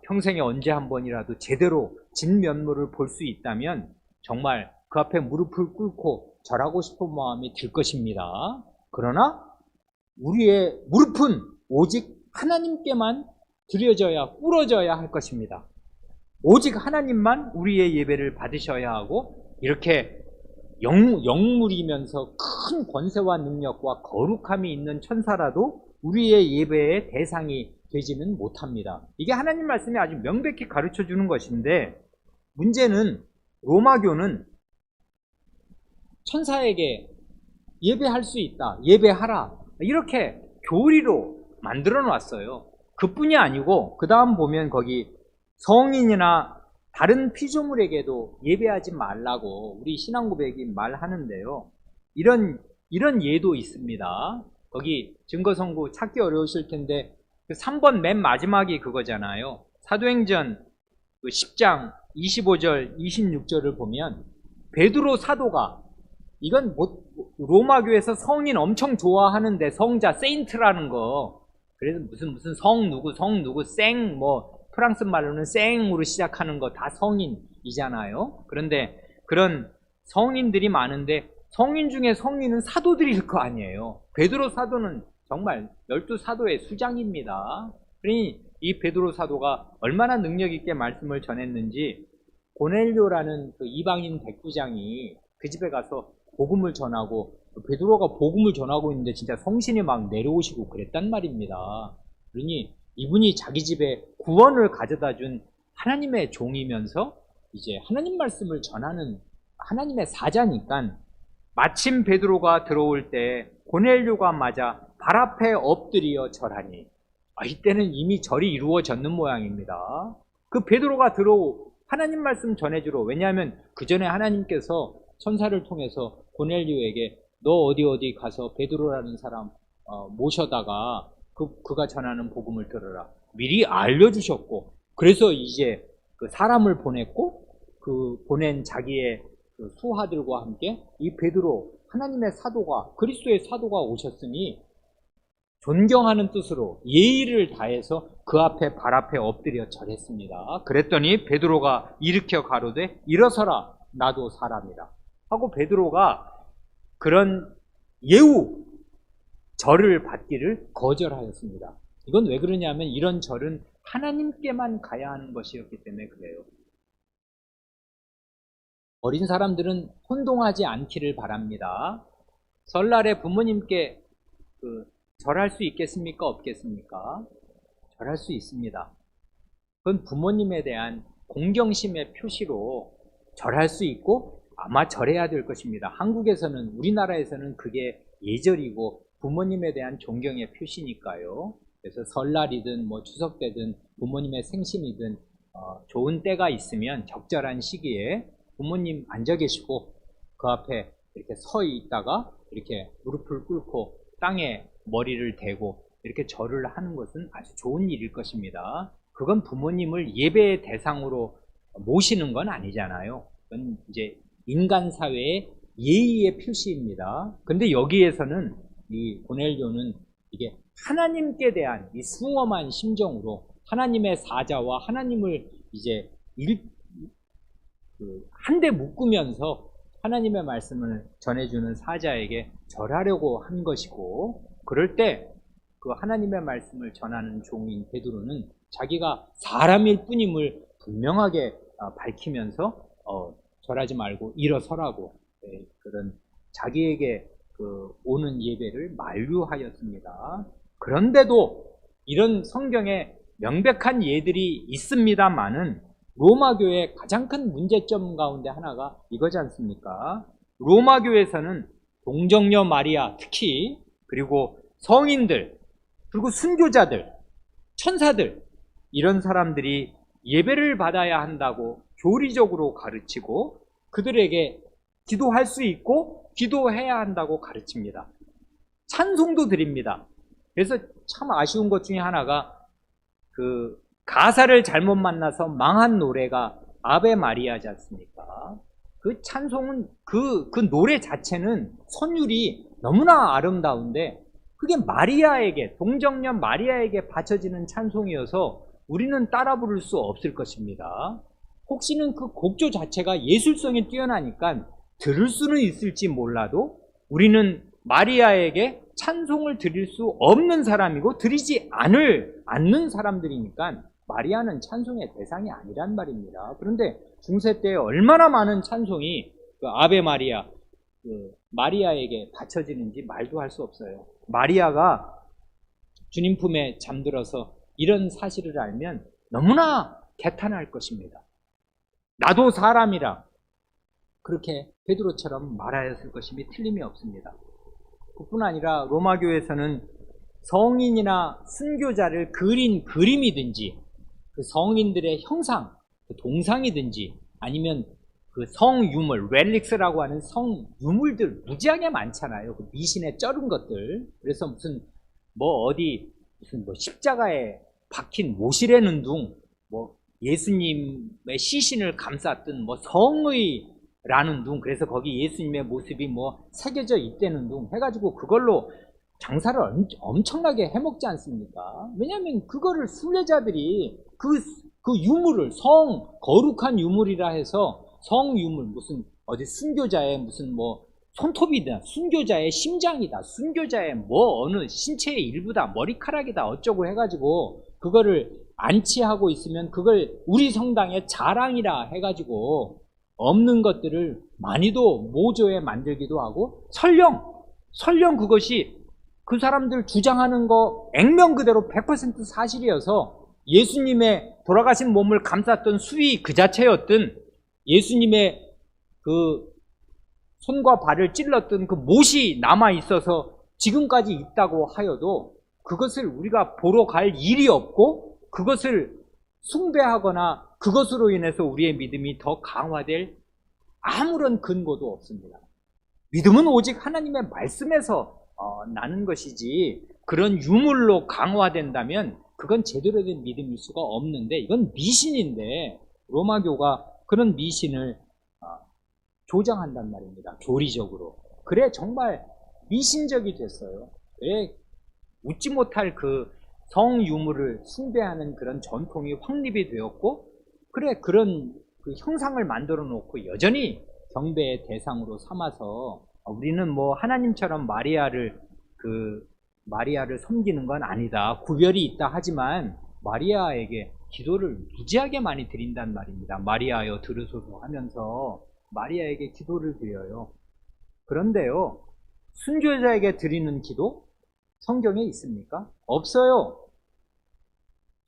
평생에 언제 한 번이라도 제대로 진면모를 볼 수 있다면 정말 그 앞에 무릎을 꿇고 절하고 싶은 마음이 들 것입니다. 그러나 우리의 무릎은 오직 하나님께만 드려져야, 꿇어져야 할 것입니다. 오직 하나님만 우리의 예배를 받으셔야 하고, 이렇게 영물이면서 큰 권세와 능력과 거룩함이 있는 천사라도 우리의 예배의 대상이 되지는 못합니다. 이게 하나님 말씀이 아주 명백히 가르쳐 주는 것인데, 문제는 로마교는 천사에게 예배할 수 있다, 예배하라, 이렇게 교리로 만들어 놨어요. 그뿐이 아니고 그 다음 보면 거기 성인이나 다른 피조물에게도 예배하지 말라고 우리 신앙고백이 말하는데요. 이런 예도 있습니다. 거기 증거성구 찾기 어려우실 텐데, 그 3번 맨 마지막이 그거잖아요. 사도행전 10장 25절 26절을 보면 베드로 사도가, 이건 로마교에서 성인 엄청 좋아하는데, 성자 세인트라는 거, 그래서 무슨 성 누구 생, 프랑스 말로는 생으로 시작하는 거 다 성인이잖아요. 그런데 그런 성인들이 많은데, 성인 중에 성인은 사도들일 거 아니에요. 베드로 사도는 정말 12사도의 수장입니다. 그러니 이 베드로 사도가 얼마나 능력 있게 말씀을 전했는지, 고넬료라는 그 이방인 백부장이 그 집에 가서 복음을 전하고, 베드로가 복음을 전하고 있는데 진짜 성신이 막 내려오시고 그랬단 말입니다. 그러니 이분이 자기 집에 구원을 가져다 준 하나님의 종이면서 이제 하나님 말씀을 전하는 하나님의 사자니까, 마침 베드로가 들어올 때 고넬료가 맞아 발 앞에 엎드려 절하니, 이때는 이미 절이 이루어졌는 모양입니다. 그 베드로가 하나님 말씀 전해주러, 왜냐하면 그 전에 하나님께서 천사를 통해서 고넬료에게 너 어디 가서 베드로라는 사람 모셔다가 그가 전하는 복음을 들으라 미리 알려주셨고, 그래서 이제 그 사람을 보냈고, 그 보낸 자기의 그 수하들과 함께 이 베드로, 하나님의 사도가, 그리스도의 사도가 오셨으니 존경하는 뜻으로 예의를 다해서 그 앞에 발 앞에 엎드려 절했습니다. 그랬더니 베드로가 일으켜 가로되 일어서라, 나도 사람이라 하고 베드로가 그런 예우 절을 받기를 거절하였습니다. 이건 왜 그러냐면, 이런 절은 하나님께만 가야 하는 것이었기 때문에 그래요. 어린 사람들은 혼동하지 않기를 바랍니다. 설날에 부모님께 절할 수 있겠습니까? 없겠습니까? 절할 수 있습니다. 그건 부모님에 대한 공경심의 표시로 절할 수 있고 아마 절해야 될 것입니다. 한국에서는, 우리나라에서는 그게 예절이고 부모님에 대한 존경의 표시니까요. 그래서 설날이든 뭐 추석 때든 부모님의 생신이든 좋은 때가 있으면 적절한 시기에 부모님 앉아 계시고 그 앞에 이렇게 서 있다가 이렇게 무릎을 꿇고 땅에 머리를 대고 이렇게 절을 하는 것은 아주 좋은 일일 것입니다. 그건 부모님을 예배의 대상으로 모시는 건 아니잖아요. 그건 이제 인간 사회의 예의의 표시입니다. 근데 여기에서는 이 고넬료는 이게 하나님께 대한 이 숭엄한 심정으로 하나님의 사자와 하나님을 이제 한데 묶으면서 하나님의 말씀을 전해주는 사자에게 절하려고 한 것이고, 그럴 때 그 하나님의 말씀을 전하는 종인 베드로는 자기가 사람일 뿐임을 분명하게 밝히면서 절하지 말고 일어서라고 그런 자기에게 오는 예배를 만류하였습니다. 그런데도 이런 성경에 명백한 예들이 있습니다만은 로마교의 가장 큰 문제점 가운데 하나가 이거지 않습니까? 로마교에서는 동정녀 마리아 특히, 그리고 성인들, 그리고 순교자들, 천사들, 이런 사람들이 예배를 받아야 한다고 교리적으로 가르치고 그들에게 기도할 수 있고 기도해야 한다고 가르칩니다. 찬송도 드립니다. 그래서 참 아쉬운 것 중에 하나가 가사를 잘못 만나서 망한 노래가 아베 마리아지 않습니까? 그 찬송은 그 노래 자체는 선율이 너무나 아름다운데 그게 마리아에게, 동정녀 마리아에게 바쳐지는 찬송이어서 우리는 따라 부를 수 없을 것입니다. 혹시는 그 곡조 자체가 예술성이 뛰어나니까 들을 수는 있을지 몰라도 우리는 마리아에게 찬송을 드릴 수 없는 사람이고 드리지 않는 사람들이니까 마리아는 찬송의 대상이 아니란 말입니다. 그런데 중세 때 얼마나 많은 찬송이 아베 마리아, 마리아에게 바쳐지는지 말도 할 수 없어요. 마리아가 주님 품에 잠들어서 이런 사실을 알면 너무나 개탄할 것입니다. 나도 사람이라 그렇게 베드로처럼 말하였을 것임이 틀림이 없습니다. 그뿐 아니라 로마교에서는 성인이나 순교자를 그린 그림이든지 그 성인들의 형상, 그 동상이든지 아니면 그 성유물, 렐릭스라고 하는 성유물들 무지하게 많잖아요. 그 미신에 쩔은 것들. 그래서 무슨 십자가에 박힌 모시라는 둥, 예수님의 시신을 감쌌던 성의라는 둥, 그래서 거기 예수님의 모습이 새겨져 있다는 둥 해가지고 그걸로 장사를 엄청나게 해먹지 않습니까? 왜냐하면 그거를 순례자들이 그 유물을 거룩한 유물이라 해서 성유물, 무슨 어디 순교자의 무슨 손톱이다, 순교자의 심장이다, 순교자의 어느 신체의 일부다, 머리카락이다 어쩌고 해가지고 그거를 안치하고 있으면 그걸 우리 성당의 자랑이라 해가지고 없는 것들을 많이도 모조에 만들기도 하고 설령 그것이 그 사람들 주장하는 거 액면 그대로 100% 사실이어서 예수님의 돌아가신 몸을 감쌌던 수위 그 자체였던 예수님의 그 손과 발을 찔렀던 그 못이 남아있어서 지금까지 있다고 하여도 그것을 우리가 보러 갈 일이 없고 그것을 숭배하거나 그것으로 인해서 우리의 믿음이 더 강화될 아무런 근거도 없습니다. 믿음은 오직 하나님의 말씀에서 나는 것이지 그런 유물로 강화된다면 그건 제대로 된 믿음일 수가 없는데 이건 미신인데 로마교가 그런 미신을 조장한단 말입니다. 교리적으로. 그래 정말 미신적이 됐어요. 왜 웃지 못할 그 성유물을 숭배하는 그런 전통이 확립이 되었고 그래 그런 그 형상을 만들어 놓고 여전히 경배의 대상으로 삼아서 우리는 하나님처럼 마리아를 섬기는 건 아니다. 구별이 있다 하지만 마리아에게 기도를 무지하게 많이 드린단 말입니다. 마리아여 들으소서 하면서 마리아에게 기도를 드려요. 그런데요, 순교자에게 드리는 기도 성경에 있습니까? 없어요.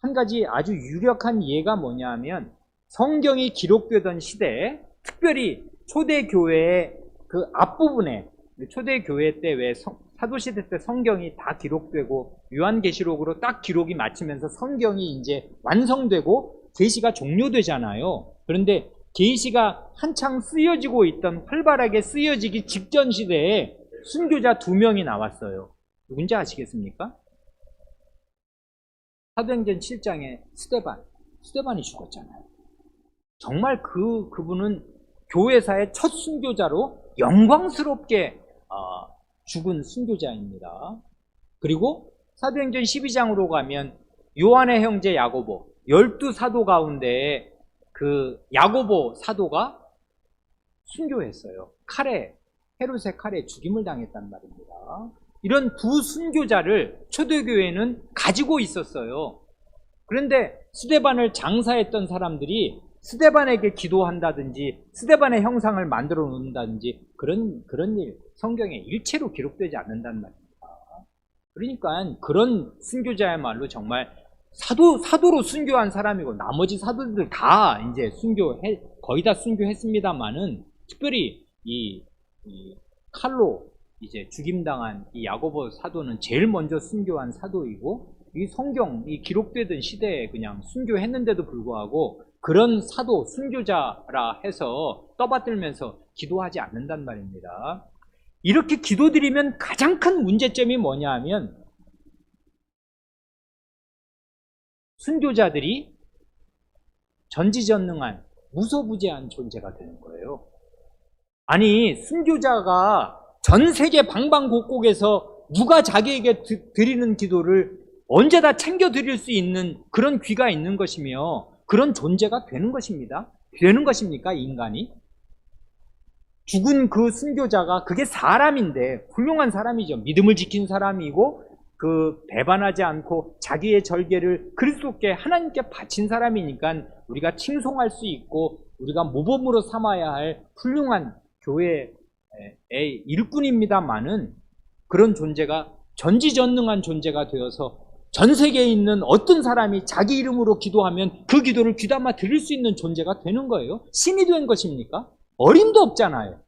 한 가지 아주 유력한 예가 뭐냐 하면 성경이 기록되던 시대에 특별히 초대교회의 그 앞부분에, 초대교회 때 왜 사도시대 때 성경이 다 기록되고 요한계시록으로 딱 기록이 마치면서 성경이 이제 완성되고 계시가 종료되잖아요. 그런데 계시가 한창 쓰여지고 있던, 활발하게 쓰여지기 직전 시대에 순교자 2명이 나왔어요. 누군지 아시겠습니까? 사도행전 7장에 스데반이 죽었잖아요. 정말 그분은 교회사의 첫 순교자로 영광스럽게 죽은 순교자입니다. 그리고 사도행전 12장으로 가면 요한의 형제 야고보, 12사도 가운데 그 야고보 사도가 순교했어요. 헤롯의 칼에 죽임을 당했단 말입니다. 이런 두 순교자를 초대교회는 가지고 있었어요. 그런데 스데반을 장사했던 사람들이 스데반에게 기도한다든지 스데반의 형상을 만들어 놓는다든지 그런 일 성경에 일체로 기록되지 않는단 말입니다. 그러니까 그런 순교자야말로 정말 사도로 순교한 사람이고, 나머지 사도들 다 이제 거의 다 순교했습니다만은, 특별히 이 칼로 이제 죽임당한 이 야고보 사도는 제일 먼저 순교한 사도이고, 이 성경이 기록되던 시대에 그냥 순교했는데도 불구하고 그런 사도, 순교자라 해서 떠받들면서 기도하지 않는단 말입니다. 이렇게 기도드리면 가장 큰 문제점이 뭐냐 하면, 순교자들이 전지전능한 무소부재한 존재가 되는 거예요. 아니, 순교자가 전 세계 방방곡곡에서 누가 자기에게 드리는 기도를 언제 다 챙겨 드릴 수 있는 그런 귀가 있는 것이며 그런 존재가 되는 것입니다. 되는 것입니까, 인간이? 죽은 그 순교자가, 그게 사람인데 훌륭한 사람이죠. 믿음을 지킨 사람이고, 그 배반하지 않고 자기의 절개를 그리스도께, 하나님께 바친 사람이니까 우리가 칭송할 수 있고 우리가 모범으로 삼아야 할 훌륭한 교회의 일꾼입니다만은, 그런 존재가 전지전능한 존재가 되어서 전 세계에 있는 어떤 사람이 자기 이름으로 기도하면 그 기도를 귀담아 들을 수 있는 존재가 되는 거예요. 신이 된 것입니까? 어림도 없잖아요.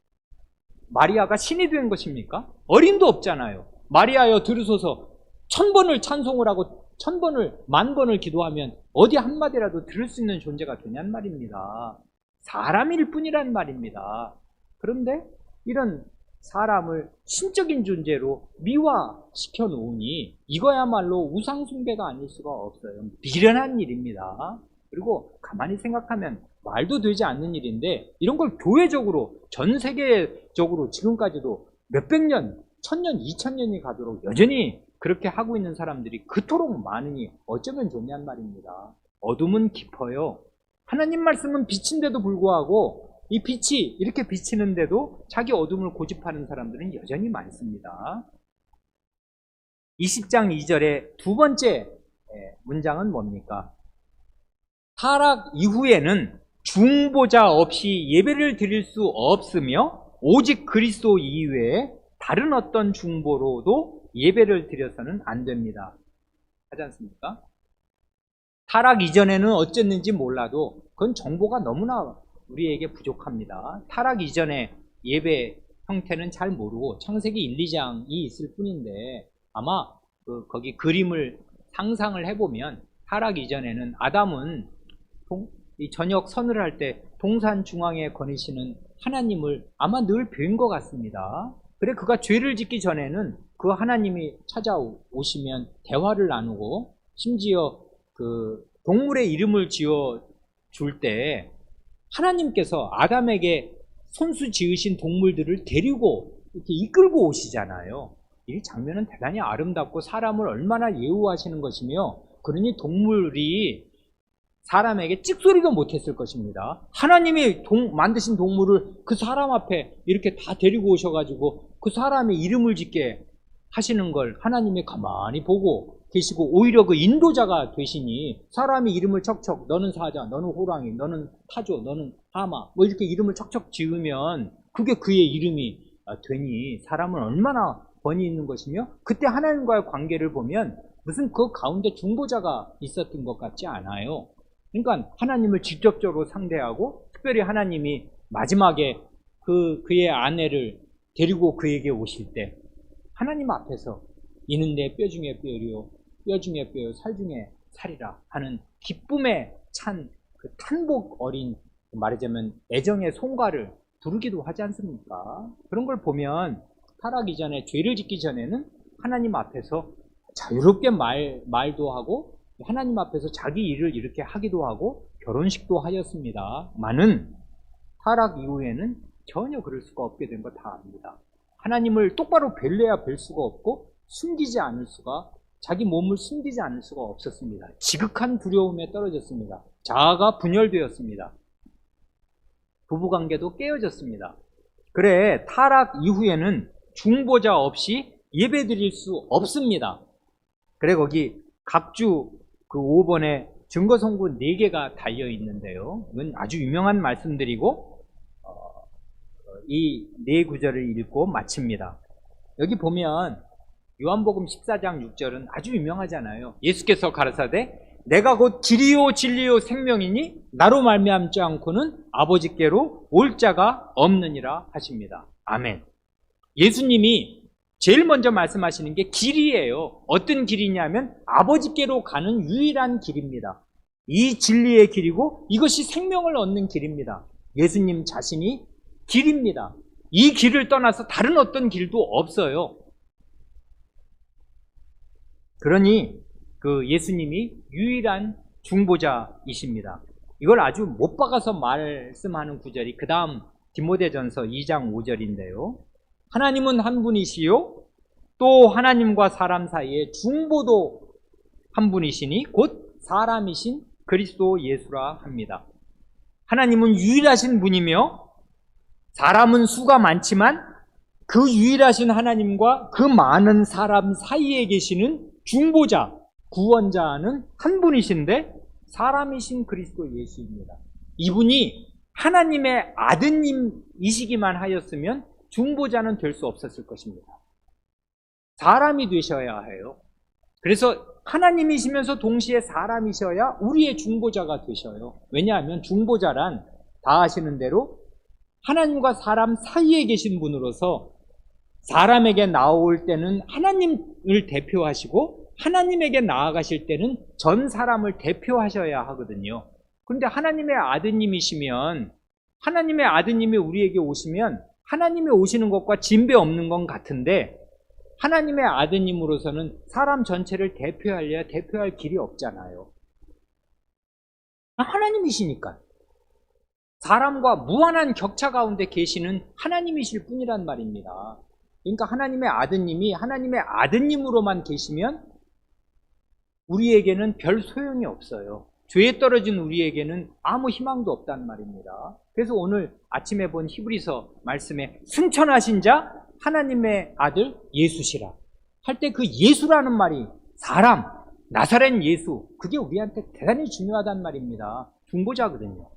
마리아가 신이 된 것입니까? 어림도 없잖아요. 마리아여 들으소서, 1000번을 찬송을 하고 1000번을 10,000번을 기도하면 어디 한마디라도 들을 수 있는 존재가 되냔 말입니다. 사람일 뿐이란 말입니다. 그런데 이런 사람을 신적인 존재로 미화시켜 놓으니 이거야말로 우상숭배가 아닐 수가 없어요. 미련한 일입니다. 그리고 가만히 생각하면 말도 되지 않는 일인데, 이런 걸 교회적으로 전 세계적으로 지금까지도 몇백 년, 1000년, 2000년이 가도록 여전히 그렇게 하고 있는 사람들이 그토록 많으니 어쩌면 좋냔 말입니다. 어둠은 깊어요. 하나님 말씀은 빛인데도 불구하고 이 빛이 이렇게 비치는데도 자기 어둠을 고집하는 사람들은 여전히 많습니다. 20장 2절의 두 번째 문장은 뭡니까? 타락 이후에는 중보자 없이 예배를 드릴 수 없으며 오직 그리스도 이외에 다른 어떤 중보로도 예배를 드려서는 안 됩니다. 하지 않습니까? 타락 이전에는 어쨌는지 몰라도 그건 정보가 너무나 우리에게 부족합니다. 타락 이전에 예배 형태는 잘 모르고 창세기 1, 2장이 있을 뿐인데, 아마 거기 그림을 상상을 해보면 타락 이전에는 아담은 이 저녁 선을 할 때 동산 중앙에 거니시는 하나님을 아마 늘 뵌 것 같습니다. 그래, 그가 죄를 짓기 전에는 그 하나님이 찾아오시면 대화를 나누고, 심지어 그 동물의 이름을 지어 줄 때 하나님께서 아담에게 손수 지으신 동물들을 데리고 이렇게 이끌고 오시잖아요. 이 장면은 대단히 아름답고 사람을 얼마나 예우하시는 것이며, 그러니 동물이 사람에게 찍소리도 못했을 것입니다. 하나님이 만드신 동물을 그 사람 앞에 이렇게 다 데리고 오셔가지고 그 사람의 이름을 짓게 하시는 걸 하나님이 가만히 보고 계시고 오히려 그 인도자가 되시니 사람이 이름을 척척 너는 사자, 너는 호랑이, 너는 타조, 너는 하마 뭐 이렇게 이름을 척척 지으면 그게 그의 이름이 되니 사람은 얼마나 번이 있는 것이며 그때 하나님과의 관계를 보면 무슨 그 가운데 중보자가 있었던 것 같지 않아요. 그러니까 하나님을 직접적으로 상대하고 특별히 하나님이 마지막에 그의 아내를 데리고 그에게 오실 때 하나님 앞에서 이는 내 뼈 중에 뼈요 뼈 중에 뼈요 살 중에 살이라 하는 기쁨에 찬 그 탄복 어린 말하자면 애정의 송가를 부르기도 하지 않습니까? 그런 걸 보면 타락 이전에 죄를 짓기 전에는 하나님 앞에서 자유롭게 말도 하고 하나님 앞에서 자기 일을 이렇게 하기도 하고 결혼식도 하였습니다. 많은 타락 이후에는 전혀 그럴 수가 없게 된 거 다 압니다. 하나님을 똑바로 뵐래야 뵐 수가 없고 숨기지 않을 수가 자기 몸을 숨기지 않을 수가 없었습니다. 지극한 두려움에 떨어졌습니다. 자아가 분열되었습니다. 부부관계도 깨어졌습니다. 그래 타락 이후에는 중보자 없이 예배드릴 수 없습니다. 그래 거기 각주 그 5번에 증거선고 4개가 달려있는데요. 이건 아주 유명한 말씀들이고 이 4구절을 읽고 마칩니다. 여기 보면 요한복음 14장 6절은 아주 유명하잖아요. 예수께서 가라사대 내가 곧 길이요 진리요 생명이니 나로 말미암지 않고는 아버지께로 올 자가 없느니라 하십니다. 아멘. 예수님이 제일 먼저 말씀하시는 게 길이에요. 어떤 길이냐면 아버지께로 가는 유일한 길입니다. 이 진리의 길이고 이것이 생명을 얻는 길입니다. 예수님 자신이 길입니다. 이 길을 떠나서 다른 어떤 길도 없어요. 그러니 그 예수님이 유일한 중보자이십니다. 이걸 아주 못 박아서 말씀하는 구절이 그 다음 디모데전서 2장 5절인데요. 하나님은 한 분이시요 또 하나님과 사람 사이에 중보도 한 분이시니 곧 사람이신 그리스도 예수라 합니다. 하나님은 유일하신 분이며 사람은 수가 많지만 그 유일하신 하나님과 그 많은 사람 사이에 계시는 중보자, 구원자는 한 분이신데 사람이신 그리스도 예수입니다. 이분이 하나님의 아드님이시기만 하였으면 중보자는 될 수 없었을 것입니다. 사람이 되셔야 해요. 그래서 하나님이시면서 동시에 사람이셔야 우리의 중보자가 되셔요. 왜냐하면 중보자란 다 아시는 대로 하나님과 사람 사이에 계신 분으로서 사람에게 나올 때는 하나님을 대표하시고 하나님에게 나아가실 때는 전 사람을 대표하셔야 하거든요. 그런데 하나님의 아드님이시면 하나님의 아드님이 우리에게 오시면 하나님이 오시는 것과 진배 없는 건 같은데 하나님의 아드님으로서는 사람 전체를 대표하려야 대표할 길이 없잖아요. 하나님이시니까. 사람과 무한한 격차 가운데 계시는 하나님이실 뿐이란 말입니다. 그러니까 하나님의 아드님이 하나님의 아드님으로만 계시면 우리에게는 별 소용이 없어요. 죄에 떨어진 우리에게는 아무 희망도 없단 말입니다. 그래서 오늘 아침에 본 히브리서 말씀에 승천하신 자 하나님의 아들 예수시라 할 때 그 예수라는 말이 사람, 나사렛 예수, 그게 우리한테 대단히 중요하단 말입니다. 중보자거든요.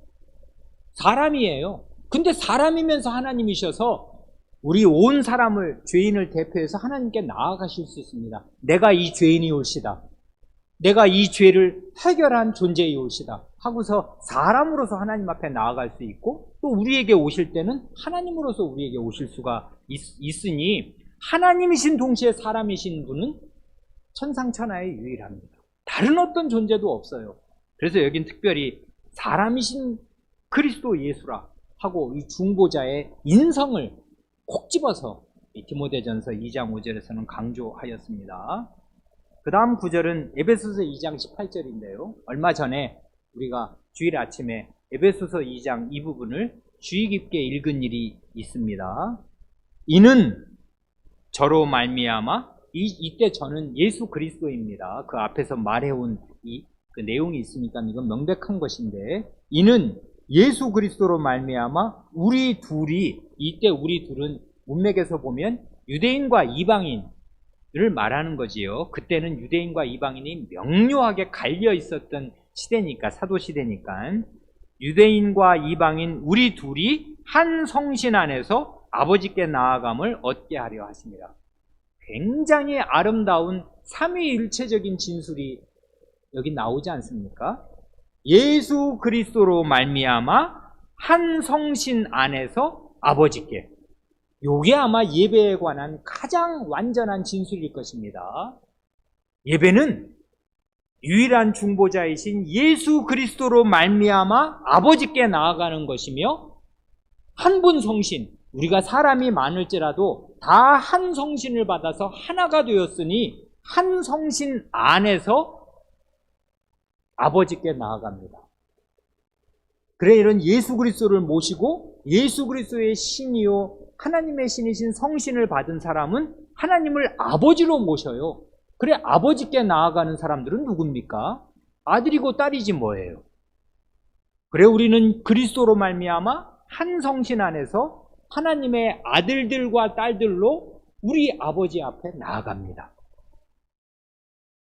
사람이에요. 근데 사람이면서 하나님이셔서 우리 온 사람을, 죄인을 대표해서 하나님께 나아가실 수 있습니다. 내가 이 죄인이 올시다. 내가 이 죄를 해결한 존재이 올시다 하고서 사람으로서 하나님 앞에 나아갈 수 있고 또 우리에게 오실 때는 하나님으로서 우리에게 오실 수가 있으니 하나님이신 동시에 사람이신 분은 천상천하에 유일합니다. 다른 어떤 존재도 없어요. 그래서 여긴 특별히 사람이신 그리스도 예수라 하고 이 중보자의 인성을 콕 집어서 디모데전서 2장 5절에서는 강조하였습니다. 그 다음 구절은 에베소서 2장 18절인데요. 얼마 전에 우리가 주일 아침에 에베소서 2장 이 부분을 주의 깊게 읽은 일이 있습니다. 이는 저로 말미암아 이때 저는 예수 그리스도입니다. 그 앞에서 말해온 그 내용이 있으니까 이건 명백한 것인데 이는 예수 그리스도로 말미암아 우리 둘이 이때 우리 둘은 문맥에서 보면 유대인과 이방인 말하는 거지요. 그때는 유대인과 이방인이 명료하게 갈려 있었던 시대니까, 사도 시대니까. 유대인과 이방인 우리 둘이 한 성신 안에서 아버지께 나아감을 얻게 하려 하십니다. 굉장히 아름다운 삼위일체적인 진술이 여기 나오지 않습니까? 예수 그리스도로 말미암아 한 성신 안에서 아버지께. 요게 아마 예배에 관한 가장 완전한 진술일 것입니다. 예배는 유일한 중보자이신 예수 그리스도로 말미암아 아버지께 나아가는 것이며, 한 분 성신, 우리가 사람이 많을지라도 다 한 성신을 받아서 하나가 되었으니 한 성신 안에서 아버지께 나아갑니다. 그래, 이런 예수 그리스도를 모시고 예수 그리스도의 신이요 하나님의 신이신 성신을 받은 사람은 하나님을 아버지로 모셔요. 그래, 아버지께 나아가는 사람들은 누굽니까? 아들이고 딸이지 뭐예요. 그래, 우리는 그리스도로 말미암아 한 성신 안에서 하나님의 아들들과 딸들로 우리 아버지 앞에 나아갑니다.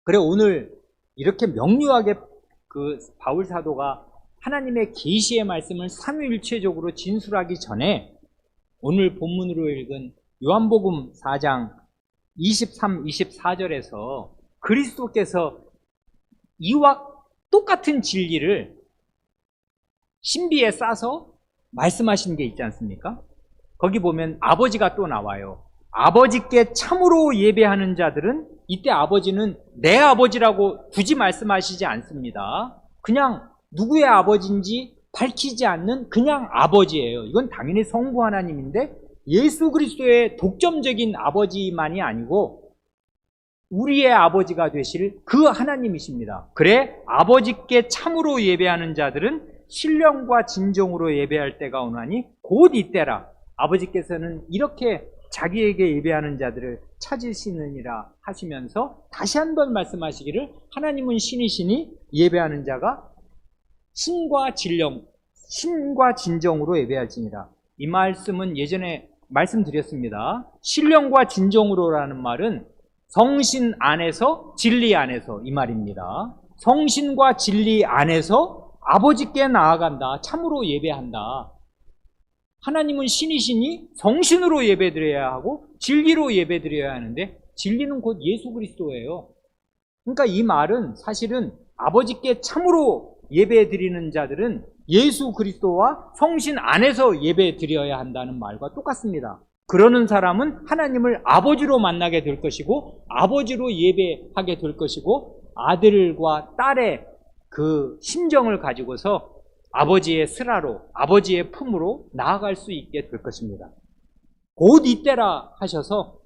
그래, 오늘 이렇게 명료하게 그 바울 사도가 하나님의 계시의 말씀을 삼위일체적으로 진술하기 전에 오늘 본문으로 읽은 요한복음 4장 23, 24절에서 그리스도께서 이와 똑같은 진리를 신비에 싸서 말씀하신 게 있지 않습니까? 거기 보면 아버지가 또 나와요. 아버지께 참으로 예배하는 자들은, 이때 아버지는 내 아버지라고 굳이 말씀하시지 않습니다. 그냥 누구의 아버지인지 밝히지 않는 그냥 아버지예요. 이건 당연히 성부 하나님인데 예수 그리스도의 독점적인 아버지만이 아니고 우리의 아버지가 되실 그 하나님이십니다. 그래, 아버지께 참으로 예배하는 자들은 신령과 진정으로 예배할 때가 오나니 곧 이때라. 아버지께서는 이렇게 자기에게 예배하는 자들을 찾으시느니라 하시면서 다시 한번 말씀하시기를, 하나님은 신이시니 예배하는 자가 신과 진정으로 예배할지니라. 이 말씀은 예전에 말씀드렸습니다. 신령과 진정으로라는 말은 성신 안에서, 진리 안에서, 이 말입니다. 성신과 진리 안에서 아버지께 나아간다. 참으로 예배한다. 하나님은 신이시니 성신으로 예배드려야 하고 진리로 예배드려야 하는데, 진리는 곧 예수 그리스도예요. 그러니까 이 말은 사실은 아버지께 참으로 예배드리는 자들은 예수 그리스도와 성신 안에서 예배드려야 한다는 말과 똑같습니다. 그러는 사람은 하나님을 아버지로 만나게 될 것이고 아버지로 예배하게 될 것이고, 아들과 딸의 그 심정을 가지고서 아버지의 슬하로, 아버지의 품으로 나아갈 수 있게 될 것입니다. 곧 이때라 하셔서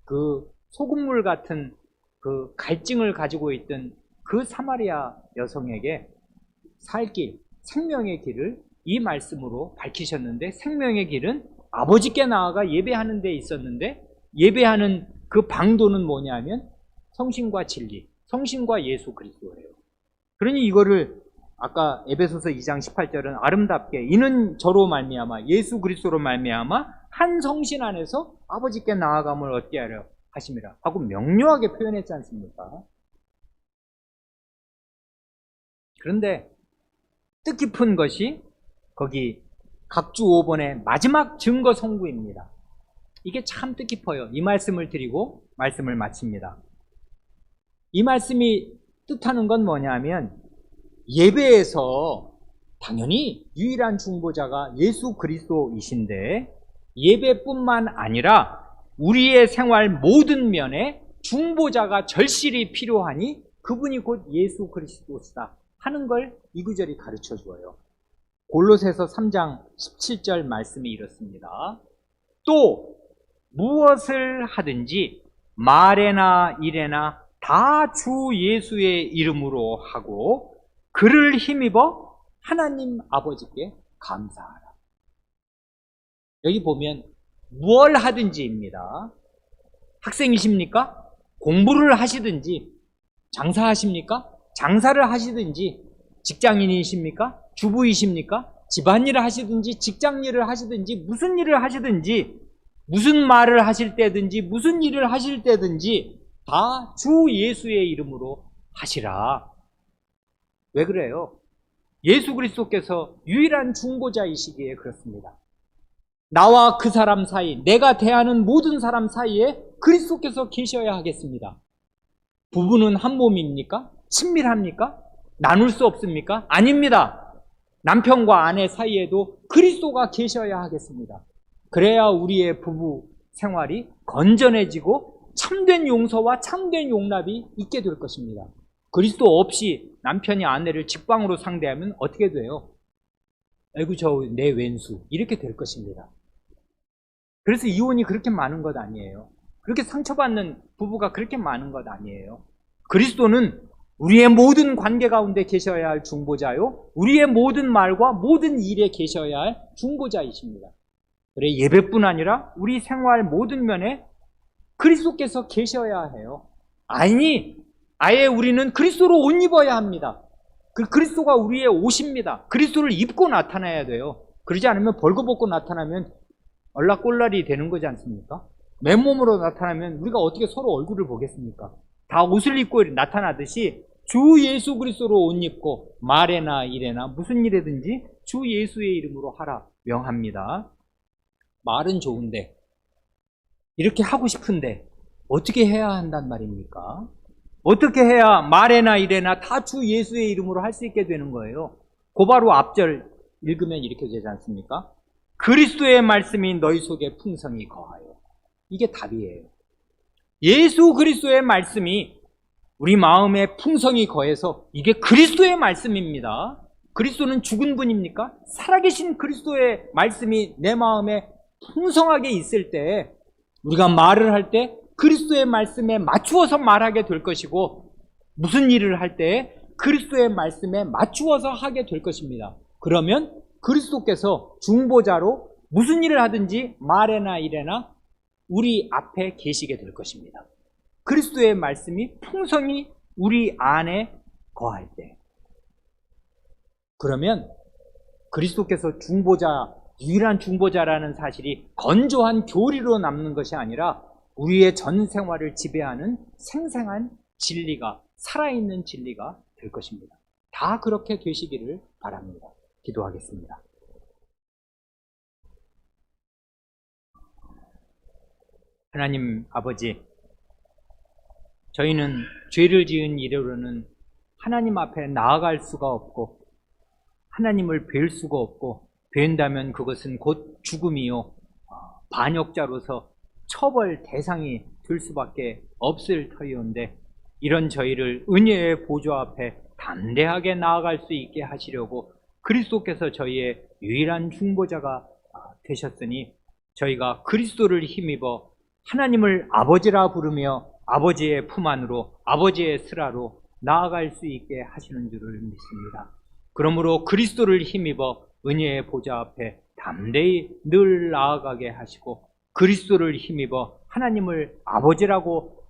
그 소금물 같은 그 갈증을 가지고 있던 그 사마리아 여성에게 살 길, 생명의 길을 이 말씀으로 밝히셨는데, 생명의 길은 아버지께 나아가 예배하는 데 있었는데, 예배하는 그 방도는 뭐냐면 성신과 진리, 성신과 예수 그리스도예요. 그러니 이거를 아까 에베소서 2장 18절은 아름답게 이는 저로 말미암아, 예수 그리스도로 말미암아 한 성신 안에서 아버지께 나아감을 얻게 하려 하심이라 하고 명료하게 표현했지 않습니까? 그런데 뜻깊은 것이 거기 각주 5번의 마지막 증거 성구입니다. 이게 참 뜻깊어요. 이 말씀을 드리고 말씀을 마칩니다. 이 말씀이 뜻하는 건 뭐냐면, 예배에서 당연히 유일한 중보자가 예수 그리스도이신데, 예배뿐만 아니라 우리의 생활 모든 면에 중보자가 절실히 필요하니 그분이 곧 예수 그리스도시다 하는 걸 이 구절이 가르쳐 주어요. 골로새서 3장 17절 말씀이 이렇습니다. 또 무엇을 하든지 말에나 일에나 다 주 예수의 이름으로 하고 그를 힘입어 하나님 아버지께 감사하라. 여기 보면 무엇을 하든지입니다. 학생이십니까? 공부를 하시든지, 장사하십니까? 장사를 하시든지, 직장인이십니까? 주부이십니까? 집안일을 하시든지, 직장일을 하시든지, 무슨 일을 하시든지 무슨 말을 하실 때든지 무슨 일을 하실 때든지 다 주 예수의 이름으로 하시라. 왜 그래요? 예수 그리스도께서 유일한 중보자이시기에 그렇습니다. 나와 그 사람 사이, 내가 대하는 모든 사람 사이에 그리스도께서 계셔야 하겠습니다. 부부는 한 몸입니까? 친밀합니까? 나눌 수 없습니까? 아닙니다. 남편과 아내 사이에도 그리스도가 계셔야 하겠습니다. 그래야 우리의 부부 생활이 건전해지고 참된 용서와 참된 용납이 있게 될 것입니다. 그리스도 없이 남편이 아내를 직방으로 상대하면 어떻게 돼요? 아이고 저 내 왼수 이렇게 될 것입니다. 그래서 이혼이 그렇게 많은 것 아니에요. 그렇게 상처받는 부부가 그렇게 많은 것 아니에요. 그리스도는 우리의 모든 관계 가운데 계셔야 할 중보자요, 우리의 모든 말과 모든 일에 계셔야 할 중보자이십니다. 그래 예배뿐 아니라 우리 생활 모든 면에 그리스도께서 계셔야 해요. 아니, 아예 우리는 그리스도로 옷 입어야 합니다. 그리스도가 우리의 옷입니다. 그리스도를 입고 나타나야 돼요. 그러지 않으면 벌거벗고 나타나면 얼락꼴락이 되는 거지 않습니까? 맨몸으로 나타나면 우리가 어떻게 서로 얼굴을 보겠습니까? 다 옷을 입고 나타나듯이 주 예수 그리스도로 옷 입고 말에나 일에나 무슨 일이든지 주 예수의 이름으로 하라 명합니다. 말은 좋은데 이렇게 하고 싶은데 어떻게 해야 한단 말입니까? 어떻게 해야 말에나 일에나 다 주 예수의 이름으로 할 수 있게 되는 거예요? 곧바로 앞절 읽으면 이렇게 되지 않습니까? 그리스도의 말씀이 너희 속에 풍성히 거하여. 이게 답이에요. 예수 그리스도의 말씀이 우리 마음에 풍성히 거해서 이게 그리스도의 말씀입니다. 그리스도는 죽은 분입니까? 살아계신 그리스도의 말씀이 내 마음에 풍성하게 있을 때 우리가 말을 할 때 그리스도의 말씀에 맞추어서 말하게 될 것이고 무슨 일을 할 때 그리스도의 말씀에 맞추어서 하게 될 것입니다. 그러면 그리스도께서 중보자로 무슨 일을 하든지 말에나 일에나 우리 앞에 계시게 될 것입니다. 그리스도의 말씀이 풍성히 우리 안에 거할 때. 그러면 그리스도께서 중보자, 유일한 중보자라는 사실이 건조한 교리로 남는 것이 아니라 우리의 전 생활을 지배하는 생생한 진리가, 살아있는 진리가 될 것입니다. 다 그렇게 되시기를 바랍니다. 기도하겠습니다. 하나님 아버지, 저희는 죄를 지은 이래로는 하나님 앞에 나아갈 수가 없고 하나님을 뵐 수가 없고 뵌다면 그것은 곧 죽음이요 반역자로서 처벌 대상이 될 수밖에 없을 터이온데 이런 저희를 은혜의 보좌 앞에 담대하게 나아갈 수 있게 하시려고 그리스도께서 저희의 유일한 중보자가 되셨으니 저희가 그리스도를 힘입어 하나님을 아버지라 부르며 아버지의 품 안으로 아버지의 슬하로 나아갈 수 있게 하시는 줄을 믿습니다. 그러므로 그리스도를 힘입어 은혜의 보좌 앞에 담대히 늘 나아가게 하시고 그리스도를 힘입어 하나님을 아버지라고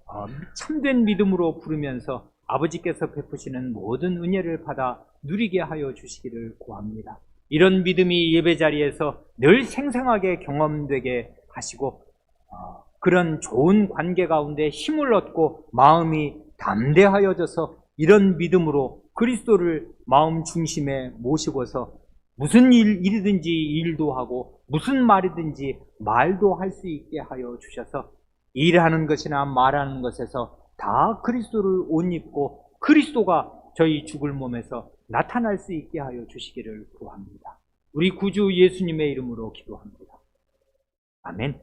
참된 믿음으로 부르면서 아버지께서 베푸시는 모든 은혜를 받아 누리게 하여 주시기를 구합니다. 이런 믿음이 예배 자리에서 늘 생생하게 경험되게 하시고 그런 좋은 관계 가운데 힘을 얻고 마음이 담대하여져서 이런 믿음으로 그리스도를 마음 중심에 모시고서 무슨 일이든지 일도 하고 무슨 말이든지 말도 할 수 있게 하여 주셔서 일하는 것이나 말하는 것에서 다 그리스도를 옷 입고 그리스도가 저희 죽을 몸에서 나타날 수 있게 하여 주시기를 구합니다. 우리 구주 예수님의 이름으로 기도합니다. 아멘.